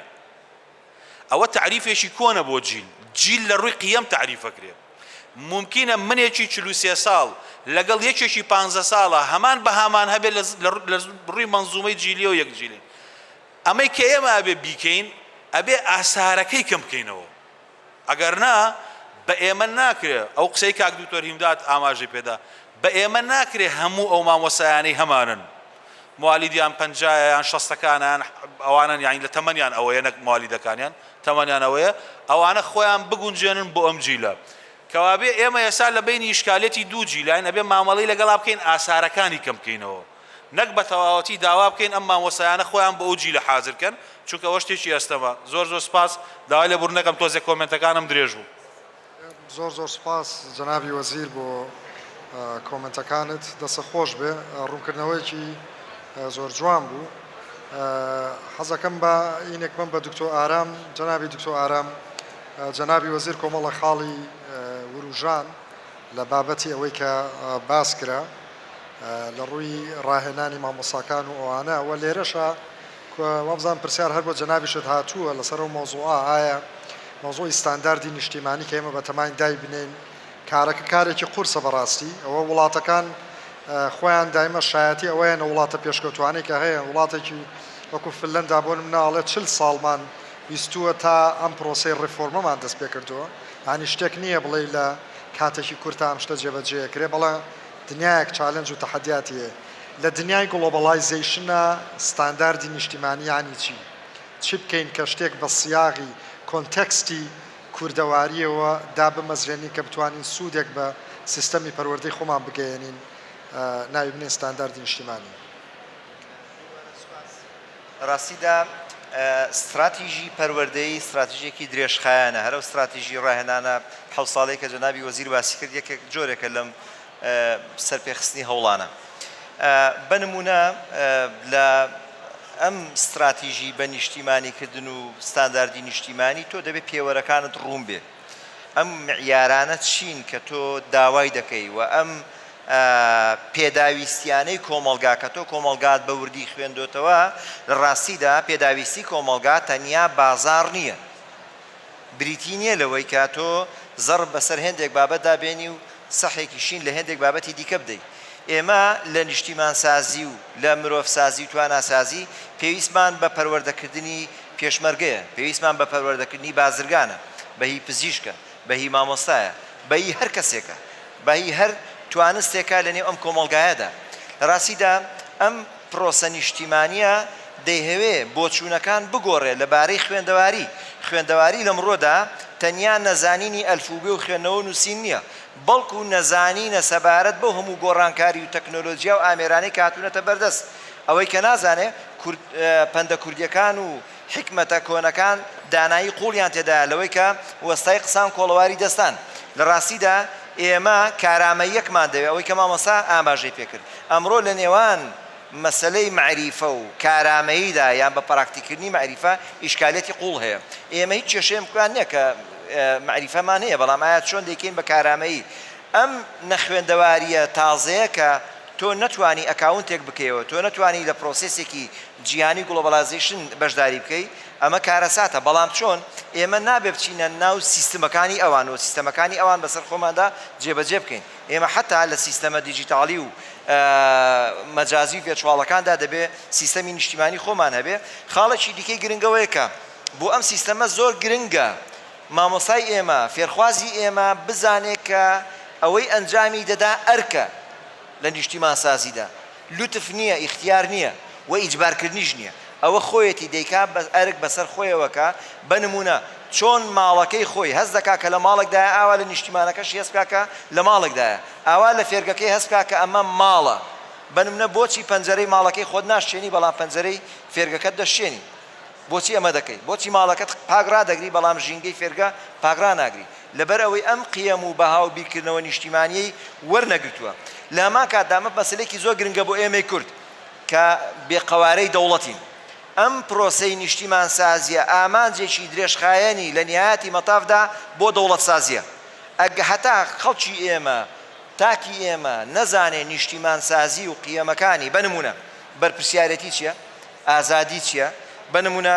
ئەوە تعریفێکی کۆنە بۆ جیل لە ڕووی قیەم تعریفەکرێ ممکنە منێکی 43 ساڵ لەگەڵ یەکێکی 15 ساڵە هەمان بە هامان هەبێت لە ڕووی مەنزومەی جیلی و یەک جیلین ئەمەی کە ئێمە ئەبێ بیکەین ئەبێ ئاسارەکەی کەم بکەینەوە ئەگەر نا بە ئێمە ناکرێ ئەو قسەی کاک دکتۆر هیمداد ئاماژەی پێدا بە ئێمە ناکرێ هەموو ئەو مامۆسایانەی هەمانن موالیدیان 50یان 60ەکانیان ئەوانن یانی لە تەمەنیان ئەوەیە نەک موالیدەکانیان تەمەنیان ئەوەیە ئەوانە خۆیان بگونجێنن بۆ ئەم جیلە کەوابێ ئێمە ئێستا لە بینی ئیشکالێتی دوو جیلین ئەبێ مامەڵەی لەگەڵا بکەین ئاسارەکانی کەم بکەینەوە نەک بە تەواوەتی داوا بکەین ئەم مامۆسایانە خۆیان بە ئەو جیلە حازرکەن چونکە ئەوە شتێکی ئەستەمە زۆر سپاس داوای لە بوورنەکەم تۆزێک کۆمنتەکانم درێژ بوو زۆر سپاس جەنابی وەزیر بۆ کۆمنتەکانت دەسە خۆش بێ ڕوونکردنەوەیکی زۆر جوان بوو حەزەکەم بە ئینێک من بە دکتۆر ئارام جەنابی دکتۆر ئارام جەنابی وەزیر کۆمەڵە خاڵی وروژان لە بابەتی ئەوەی کە باس کرا لە ڕووی ڕاهێنانی مامۆساکان و ئەوانە و لێرەشە وەبزان پرسیار هەر بۆ جەنابیشت هاتووە لەسەر ئەو مۆزوعە ئایا مۆزوعی ستانداردی نیشتیمانی کە ئێمە بە تەمای دای بنین کارەکە کارێکی قورسە بەڕاستی ئەوە وڵاتەکان خۆیان دایمە شایەتی ئەوەیە وڵاتە پێشکەوتوانەی کە هەیە وڵاتێکی وەکو فنلەندا بۆ نمونە ئەڵێ 40 ساڵمان بیستووە تا ئەم پرۆسەی ڕێفۆرمەمان دەست پێ کردووە هانی شتێک نییە بڵێ لە کاتێکی کورتە ئەم شتە جێبەجێکرێ بەڵێ دنیایەک چالنج و تەحەدیاتیە لە دنیای گلۆبەڵایزیشنە ستانداردی نیشتیمانی یانی چی بکەین کە شتێک بە سیاغی کۆنتەکستی کوردەواریەوە دابمەزرێنی کە بتوانین سوودێک بە سیستەمی پەروەردەی خۆمان بگەێنین ناوی بنێن ستانداردی نیشتیمانی ڕاستیدا استراتیژی پەروەردەیی استراتیژیەکی درێژخایانە هەرە استراتیژی ڕاهێنانە حەوت ساڵەی کە جەنابی وەزیر باسی کرد یەکێک جۆرێکە لەم سەرپێخستنی هەوڵانە بەنمونە لە ئەم استراتیژی بە نیشتیمانیکردن و ستانداردی نیشتیمانی تۆ دەبێت پێوەرەکانت ڕوون بێ ئەم معیارانە چین کە تۆ داوای دەکەی و ئەم پێداویستیانەی کۆمەڵگا کە تۆ کۆمەڵگات بە وردی خوێندۆتەوە لە ڕاستیدا پێداویستی کۆمەڵگا تەنیا بازار نییە بریتی نییە لەوەی کە تۆ زەڕ بەسەر هێندێک بابەتدا بێنی و سەحێکی شین لە هێندێک بابەتی دیکە بدەیت ئێمە لە نیشتیمانسازی و لە مرۆڤسازی و تواناسازی پێویستمان بە پەروەردەکردنی پێشمەرگەیە پێویستمان بە پەروەردەکردنی بازرگانە بەهی پزیشکە بەهی مامۆستایە بەهی هەر کەسێکە بەهی هەر توانستێکە لە نێو ئەم کۆمەڵگایەدا لە ڕاستیدا ئەم پرۆسە نیشتیمانیە دەیهەوێ بۆچوونەکان بگۆڕێ لەبارەی خوێندەواری لەمڕۆدا تەنیا نەزانینی ئەلفوبێ و خوێندنەوە و نووسین نییە بەڵکو نەزانینە سەبارەت بەو هەموو گۆڕانکاری و تەکنۆلۆژیا و ئامێرانەی کاتوونەتە بەردەست ئەوەی کە نازانێ پەندە کوردیەکان و حکمەتە کۆنەکان دانایی قوڵیان تێدایە لەوەی کە وەستای قسان کۆڵەواری دەستان لە ڕاستیدا ئێمە کارامەیەکمان دەوێت ئەوەی کە مامۆستا ئاماژەی پێکرد ئەمڕۆ لە نێوان مەسلەی معریفە و کارامەییدا یان بە پراکتیکردنی معریفە ئیشکالێتی قوڵ هەیە ئێمە هیچ کێشەیەکان نییە کە معریفەمان هەیە بەڵام ئایا چۆن دەیکەین بە کارامەیی ئەم نەخوێندەواریە تازەیە کە تۆ نەتوانی ئەکاونتێک بکەیەوە تۆ نەتوانی لە پرۆسێسێکی جیهانی گلۆبەڵایزیشن بەشداری بکەی ئەمە کارەساتە بەڵام چۆن ئێمە نابێ بچینە ناو سیستەمەکانی ئەوان و سیستەمەکانی ئەوان بەسەر خۆماندا جێبەجێ بکەین ئێمە حتا لە سیستەمە دیجیتاڵی و مەجازی و ڤێرچواڵەکاندا دەبێت سیستەمی نیشتیمانی خۆمان هەبێ خاڵێکی دیکەی گرنگەوەیە کە بۆ ئەم سیستەمە زۆر گرنگە مامۆسای ئێمە فێرخوازی ئێمە بزانێت کە ئەوەی ئەنجامی دەدا ئەرکە لە نیشتیمان سازیدا لوتف نییە ئیختیار نییە و ئیجبارکردنیش نییە ئەوە خۆیەتی دەیکا ئەرک بەسەر خۆیەوەکە بنمونە چۆن ماڵەکەی خۆی هەست دەکا کە لە ماڵێکدایە ئاوا لە نیشتیمانەکەشی هەست بکا کە لە ماڵێکدایە ئاوا لە فێرگەکەی هەست بکا کە ئەمە ماڵە بنمونە بۆچی پەنجەرەی ماڵەکەی خۆت ناشتێنی بەڵام پەنجەرەی فێرگەکەت دەشتێنی بۆچی ئەمە دەکەیت بۆچی ماڵەکەت پاگرا دەگری بەڵام ژینگەی فێرگە پاگرا ناگری لەبەر ئەوەی ئەم قیەم و بەها و بیرکردنەوە نیشتیمانیەی وەرنەگرتووە لە هەمان کاتدامە مەسلەیەکی زۆر گرنگە بۆ ئێمەی کورد کە بێقەوارەی دەوڵەتین ئەم پرۆسەی نیشتیمان سازیە ئامانجێکی درێژخایەنی لە نهایەتی مەتافدا بۆ دەوڵەت سازیە ئەگە هەتا خەڵکی ئێمە تاکی ئێمە نەزانێ نیشتیمان سازی و قیەمەکانی بنمونە بەرپرسیارەتی چییە ئازادی چییە بنمونە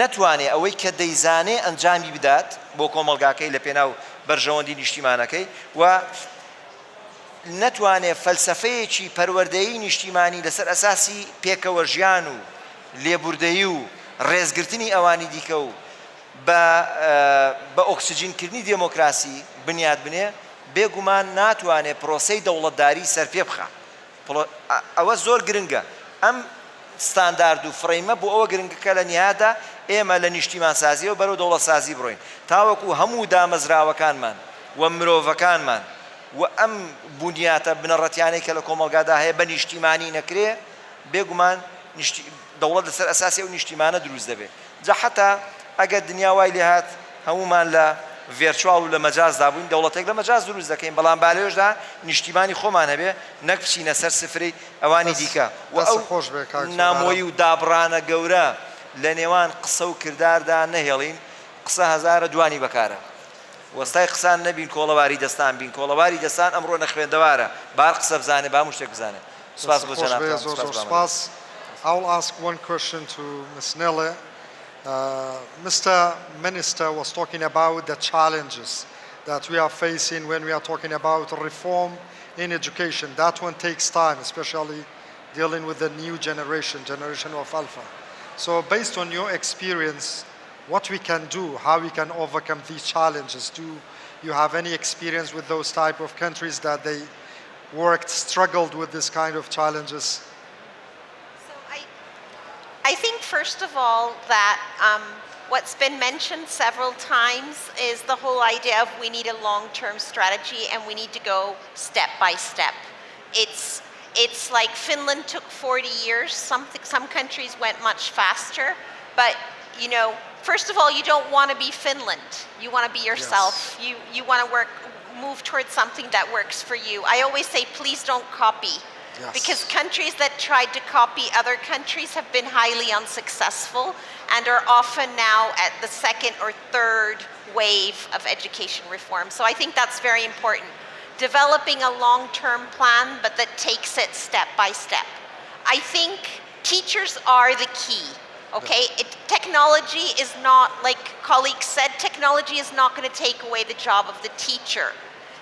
نەتوانێ ئەوەی کە دەیزانێ ئەنجامی بدات بۆ کۆمەڵگاکەی لە پێناو بەرژەوەندی نیشتیمانەکەی و نەتوانێ فەلسەفەیەکی پەروەردەیی نیشتیمانی لەسەر ئەساسی پێکەوە ژیان و لێبوردەیی و ڕێزگرتنی ئەوانی دیکە و بە ئۆکسجینکردنی دێمۆکراسی بنیاد بنێ بێگومان ناتوانێ پرۆسەی دەوڵەتداری سەرپێ بخە ئەوە زۆر گرنگە ئەم ستاندارد و فڕیمە بۆ ئەوە گرنگەکە لە نهایەدا ئێمە لە نیشتیمان سازی و بەرەو دەوڵەت سازی بڕۆین تاوەکو هەموو دامەزراوەکانمان و مرۆڤەکانمان و ئەم بنیاتە بنەڕەتیانەی کە لە کۆمەڵگادا هەیە بە نیشتیمانی نەکرێ بێگومان دەوڵەت لەسەر ئەساسی و نیشتیمانە دروست دەبێت جا حتا ئەگەر دنیا وای لێ هات هەمومان لە ڤێرچوال و لە مەجازدا بووین دەوڵەتێک لە مەجاز دروست دەکەین بەڵام بالێژدا نیشتیمانی خۆمان هەبێ نەک بچینە سەر سفری ئەوانی دیکە و ئەو نامۆیی و دابڕانە گەورە لە نێوان قسە و کرداردا نەهێڵین قسە هەزارە دوانی بەکارە وەستای قسان نەبین کۆڵەواری دەستان بین کۆڵەواری دەستان ئەمڕۆ نەخوێندەوارە بار قسە بزانێ با شتێک بزانێ سپاس بۆ جەنابتان. I will ask one question to Ms. Nelle. Mr. Minister was talking about the challenges that we are facing when we are talking about reform in education. That one takes time, especially dealing with the new generation of Alpha. So based on your experience, what we can do, how we can overcome these challenges? Do you have any experience with those type of countries that they struggled with this kind of challenges? So I think first of all that what's been mentioned several times is the whole idea of we need a long-term strategy and we need to go step by step. It's like Finland took 40 years. Some countries went much faster, but you know, first of all, you don't want to be Finland. You want to be yourself. Yes. You want to move towards something that works for you. I always say, please don't copy. Yes. Because countries that tried to copy other countries have been highly unsuccessful and are often now at the second or third wave of education reform. So I think that's very important. Developing a long-term plan, but that takes it step by step. I think teachers are the key. Okay, technology is not, like colleagues said, technology is not going to take away the job of the teacher.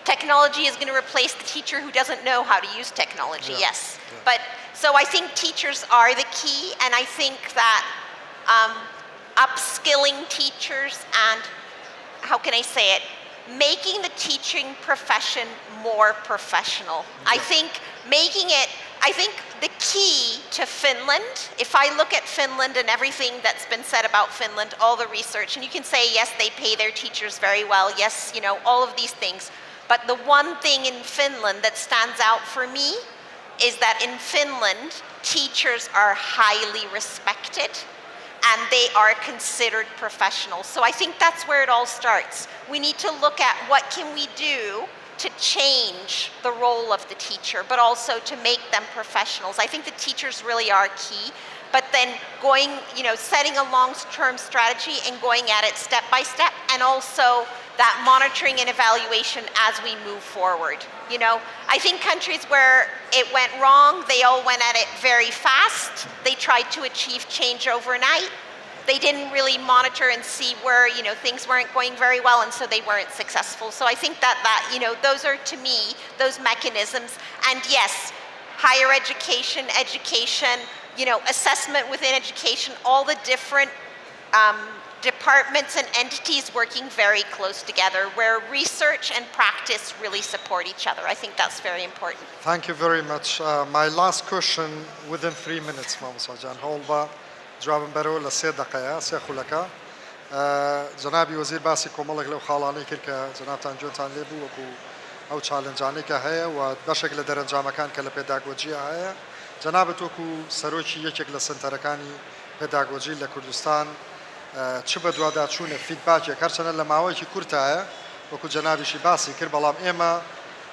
Technology is going to replace the teacher who doesn't know how to use technology, yes. But, so I think teachers are the key, and I think that upskilling teachers and, how can I say it, making the teaching profession more professional. I think the key to Finland, if I look at Finland and everything that's been said about Finland, all the research, and you can say, yes, they pay their teachers very well, yes, you know, all of these things. But the one thing in Finland that stands out for me is that in Finland, teachers are highly respected and they are considered professionals. So I think that's where it all starts. We need to look at what can we do to change the role of the teacher, but also to make them professionals. I think the teachers really are key, but then going, you know, setting a long-term strategy and going at it step by step, and also that monitoring and evaluation as we move forward. You know, I think countries where it went wrong, they all went at it very fast. They tried to achieve change overnight. They didn't really monitor and see where, you know, things weren't going very well, and so they weren't successful. So I think that you know, those are, to me, those mechanisms. And yes, higher education, you know, assessment within education, all the different departments and entities working very close together, where research and practice really support each other. I think that's very important. Thank you very much. My last question within 3 minutes, Mama Jan Holba. جوابم بەرەوە لە 3 دقەیە 3 خولەکە جەنابی وەزیر باسی کۆمەڵێک لەو خاڵانەی کرد کە جەنابتان گوێتان لێ بوو وەکو ئەو چالنجانەی کە هەیە و بەشێک لە دەرەنجامەکان کە لە پێداگۆجیە هەیە جەنابەت وەکو سەرۆکی یەکێک لە سنتەرەکانی پێداگۆجی لە کوردستان چ بە دوواداچوونە فیدباکێک هەرچەنە لە ماوەیەکی کورتایە وەکو جەنابیشی باسی کرد بەڵام ئێمە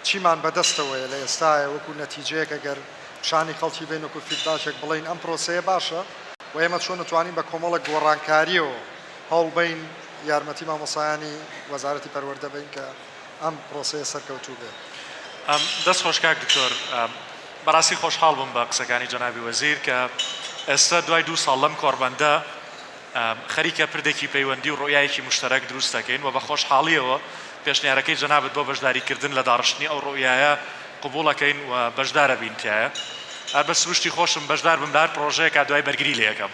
چیمان بەدەستەوەیە لە ئێستایە وەکو نەتیجەیەک ئەگەر پیشانی خەڵکی بین وەکو فیدباکێک بڵین ئەم پرۆسەیە باشە و ئێمە چۆن نتوانین بە کۆمەڵە گۆڕانکاریەوە هەوڵ بین یارمەتی مامۆسایانی وەزارەتی پەروەردە بین کە ئەم پرۆسەیە سەرکەوتوو بێت. دەست خۆش کاک دکتۆر، بەڕاستی خۆشحاڵ بووم بە قسەکانی جەنابی وەزیر کە ئێستا دوای 2 ساڵ لەم کۆڕبەندە خەریکە پردێکی پەیوەندی و ڕۆیایەکی مشتەرەک دروست دەکەین و بە خۆشحاڵیەوە پێشنیارەکەی جەنابەت بۆ بەشداریکردن لە داڕشتنی ئەو ڕۆیایە قبوڵەکەین و بەشدارە بین تایە. بە سروشتی خۆشم بەشدار بم لە هەر پرۆژەیەکە دوای بەرگری لێ یەکەم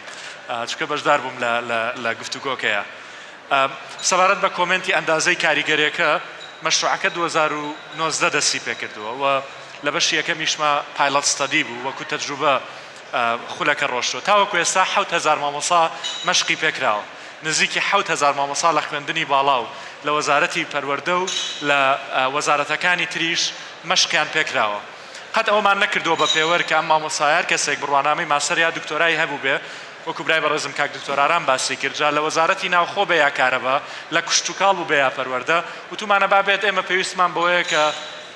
چونکە بەشدار بووم لە گفتوگۆکەیە. سەبارەت بە کۆمنتی ئەندازەی کاریگەریەکە مەشروعەکە 2019 دەستی پێکردووە و لە بەشی یەکەمیشمە پایلەت ستەدی بوو وەکو تەجروبە خولەکە ڕۆشتووە تاوەکو ئێستا 7000 مامۆسا مەشقی پێکراوە نزیکی 7000 مامۆسا لە خوێندنی باڵا و لە وەزارەتی پەروەردە و لە وەزارەتەکانی تریش مەشقیان پێکراوە. قەت ئەومان نەکردووە بە پێوەر کە ئەم مامۆسایار کەسێک بڕوانامەی ماسەر یا دکتۆرای هەبوو بێ وەکو برای بەڕێزم کاک دکتۆراران باسی کرد جا لە وەزارەتی ناوخۆ بێ یا کارەبا لە کشتتوکاڵ بوو بێ یا پەروەردە وتومانە بابێت ئێمە پێویستمان بەوەیە کە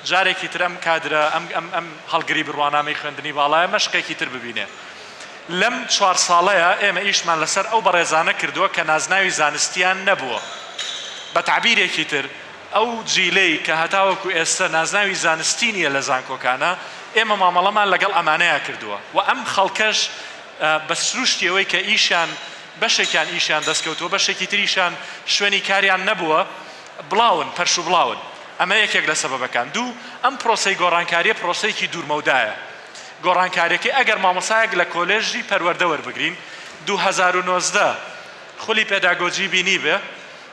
جارێکی تر ئەم کادرە ئەم هەڵگری بڕوانامەی خوێندنی باڵایە مەشقێکی تر ببینێ. لەم 4 ساڵەیە ئێمە ئیشمان لەسەر ئەو بەڕێزانە کردووە کە نازناوی زانستیان نەبووە. بە تعبیرێکی تر ئەو جیلەی کە هەتاوەکو ئێستا نازناوی زانستی نیە لە زانکۆکانە ئێمە مامەڵەمان لەگەڵ ئەمانەیە کردووە و ئەم خەڵکەش بە سروشتیەوەی کە ئیشیان بەشێکیان ئیشیان دەستکەوتووە بەشێکی تریشان شوێنی کاریان نەبووە بڵاون پەرش و بڵاون ئەمە یەکێک لە سەبەبەکان. دوو ئەم پرۆسەی گۆڕانکاریە پرۆسەیەکی دوورمەودایە. گۆڕانکاریەکەی ئەگەر مامۆسایەک لە کۆلێژی پەروەردە وەربگرین 2019 خولی پێداگۆجی بینی بێ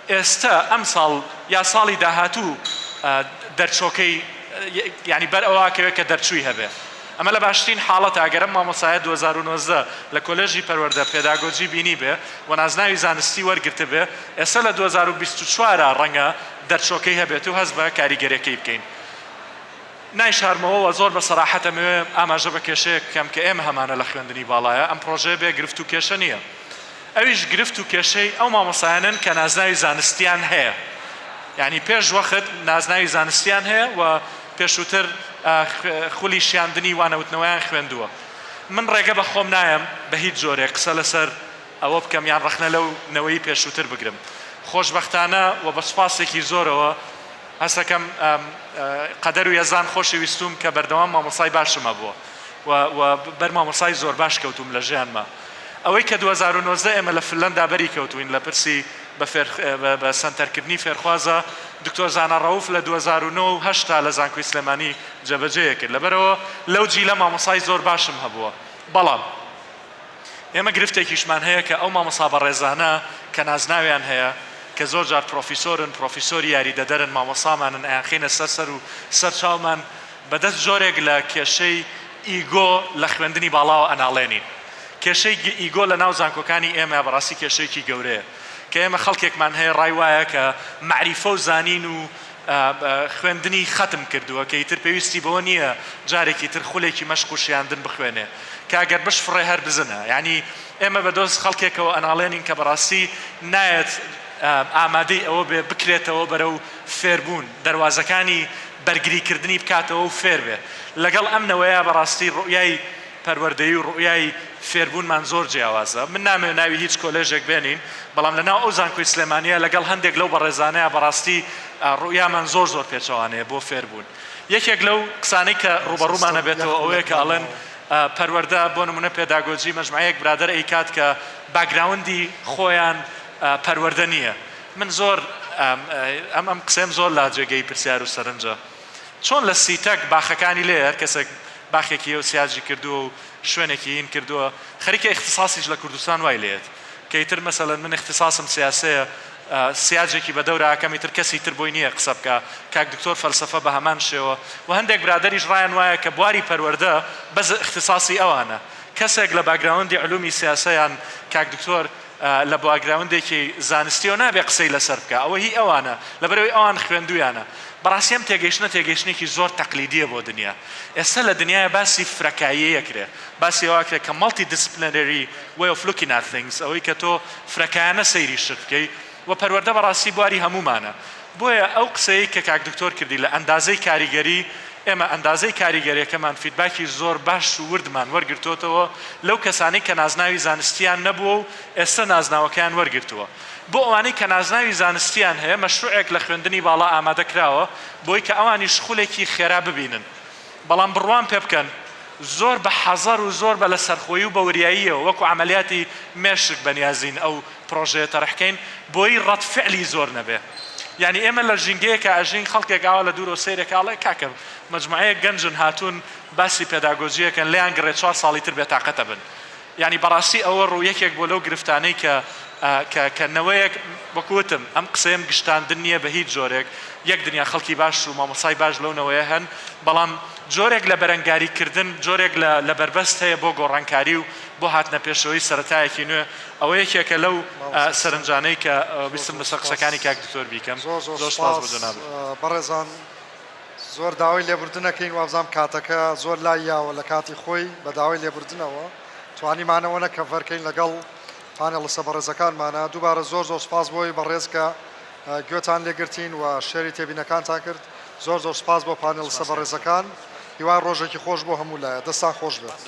ئێستا ئەم ساڵ یا ساڵی داهاتوو دەرچۆکەی ینی بەر ئەوواکەوێت کە دەرچووی هەبێ ئەمە لە باشترین حاڵەت ئاگەرم مامۆسایە 2019 لە کۆلێژی پەروەردە پێداگۆجی بینی بێ و نازناوی زانستی وەرگرتە بێ ئێستا لە 2024 ڕەنگە دەرچۆکەی هەبێت و هەست بە کاریگەرەکەی بکەین نایشارمەوە زۆر بە سەراحەتەمەوێ ئاماژە بە کێشەیە کەم کە ئێمە هەمانە لە خوێندنی باڵایە ئەم پرۆژەیە بێ گرفت و کێشە نییە ئەویش گرفت و کێشەی ئەو مامۆسایانن کە نازناوی زانستیان هەیە یعنی پێش وەخت نازناوی زانستیان هەیە و پێشووتر خولی شیاندنی وانەوتنەوەیان خوێندووە من ڕێگە بە خۆم نایم بە هیچ جۆرێک قسە لەسەر ئەوە بکەم یان ڕەخنە لەو نەوەی پێشووتر بگرم خۆشبەختانە و بە سوپاسێکی زۆرەوە هەستەکەم قەدەر و یەزان خۆشی ویستوم کە بەردەوام مامۆسای باشمە بووە و بەر مامۆسای زۆر باش کەوتوم لە ژیانمە ئەوەی کە 2019 ئێمە لە فنلەندا بەری کەوتوین لە پرسی بە سەنتەرکردنی فێرخوازە دکتۆر زانا ڕەوف لە 2009 لە زانکۆی سلێمانی جێبەجێیە کرد لەبەرەوە لەو جیلە مامۆسای زۆر باشم هەبووە بەڵام ئێمە گرفتێکیشمان هەیە کە ئەو مامۆسا بەڕێزانە کە نازناویان هەیە کە زۆر جار پرۆفیسۆری یاریدەدەرن مامۆسامانن ئەیانخینە سەر و سەر چاومان بەدەست جۆرێک لە کێشەی ئیگۆ لە خوێندنی باڵاوە ئەناڵێنین کێشەی ئیگۆ لە ناو زانکۆکانی ئێمە بەڕاستی کێشەیەکی گەورەیە کە ئێمە خەڵکێکمان هەیە ڕای وایە کە معریفە و زانین و خوێندنی ختم کردووە کە ئیتر پێویستی بەوە نییە جارێکی تر خولێکی مەشق و شیاندن بخوێنێ کە ئەگەر بش فڕێ هەر بزنە یعنی ئێمە بەدۆست خەڵکێکەوە ئەناڵێنین کە بەڕاستی نایەت ئامادەی ئەوە بێ بکرێتەوە بەرەو فێربوون دەواازەکانی بەرگریکردنی بکاتەوە و فێر بێ لەگەڵ ئەمنەوەیە بەڕاستی ڕوئیای پەروەردەیی و ڕوئیای فێربوونمان زۆر جیاوازە من نامێ ناوی هیچ کۆلێژێک بێنین بەڵام لەناو ئەو زانکۆی سلێمانیە لەگەڵ هەندێک لەو بەڕێزانەیە بەڕاستی ڕوئیامان زۆر پێچەوانەیە بۆ فێربوون یەکێک لەو قسانەی کە ڕوبەڕوومانە بێتەوە ئەوەیە کە ئەڵێن پەروەردە بۆ نمونە پێداگۆجی مەجموعەیەک برادەر ئەیکات کە باگراوندی خۆیان پەروەردە نییە من زۆر ئەم قسەم زۆر لا جێگەی پرسیار و سەرنجە چۆن لە سیتەک باخەکانی لێ هەر کەسێک باخێکی ئەو سیاجی کردووە و شوێنێکی هین کردووە خەریکە اختصاسیش لە کوردستان وای لێت کە ئیتر مەسەلەن من اختصاسم سیاسەیە سیاجێکی بە دەورە ئەکەم ئیتر کەسی تر بۆی نییە قسە بکە کاک دکتۆر فەلسەفە بە هەمان شێوە و هەندێک برادەریش ڕایان وایە کە بواری پەروەردە بەز اختصاسی ئەوانە کەسێک لە باگراوندی علومی سیاسەیان کاک دکتۆر لە باگراوندێکی زانستیەوە نابێ قسەی لەسەر بکە ئەوە هی ئەوانە لەبەرەوەی ئەوان خوێندویانە بەڕاستیم تێگەیشتێکی زۆر تەقلیدیە بۆ دنیا ئێستا لە دنیای باسی فرەکاییەکرێ باسی ئەوەکرێت کە مەڵتی دیسپلینەری way of looking at things ئەوەی کە تۆ فرەکایانە سەیری شت بکەی و پەروەردە بەڕاستی بواری هەمومانە بۆیە ئەو قسەی کە کاک دکتۆر کردی لە ئەندازەی کاریگەری ئێمە ئەندازەی کاریگەریەکەمان فیدباکی زۆر باش و وردمان وەرگرتوتەوە لەو کەسانی کە نازناوی زانستیان نەبووە و ئێستا نازناوەکەیان وەرگرتووە بۆ ئەوانەی کە نازناوی زانستیان هەیە مەشروعێک لە خوێندنی باڵا ئامادەکراوە بۆی کە ئەوانیش خولێکی خێرا ببینن بەڵام بڕوان پێ بکەن زۆر بە حەزەر و زۆر بە لە سەرخۆیی و بەوریاییەوە وەکو عملیاتی مێشک بەنیازین ئەو پرۆژەیە تەرحکەین بۆی ڕەتفعلی زۆر نەبێ یعنی ئێمە لە ژینگەیەکە ئەژین خەڵکێک ئاوا لە دوور و سەیرێکاڵێ کاکە مەجموعەیەک گەنجن هاتوون باسی پێداگۆجیەکەن لیان گڕێ 4 ساڵی تر بێتاقەتە بن یعنی بەڕاستی ئەوە ڕوو یەکێک بۆ لەو گرفتانەی کە نەوەیەک وەکوتم ئەم قسەیەم گشتاندن نییە بە هیچ جۆرێک یەک دنیا خەڵکی باش و مامۆسای باش لەو نەوەیە هەن بەڵام جۆرێک لە بەرەنگاریکردن جۆرێک لە بەربەست هەیە بۆ گۆڕانکاری و بۆ هاتنە پێشەوەی سەرەتایەکی نوێ ئەوە یەکێکە لەو سەرنجانەی کە ویستم لەسەر قسەکانی کاک دکتۆر بیکەم زۆر سپاس بۆ جەناب بەڕێزان زۆر داوای لێبوردنەکەین وابزانام کاتەکە زۆر لایەوە لە کاتی خۆی بە داوای لێبوردنەوە توانیمانەوە کە فەرکەین لەگەڵ پانێڵە سەبەڕێزەکانمانە دووبارە زۆر سپاس بۆی بەڕێز کە گوێتان لێگرتین و شێری تێبینەکانتان کرد زۆر سپاس بۆ پانێڵە سەبەڕێزەکان هیوای ڕۆژێکی خۆش بۆ هەموو لایە دەستان خۆش بێت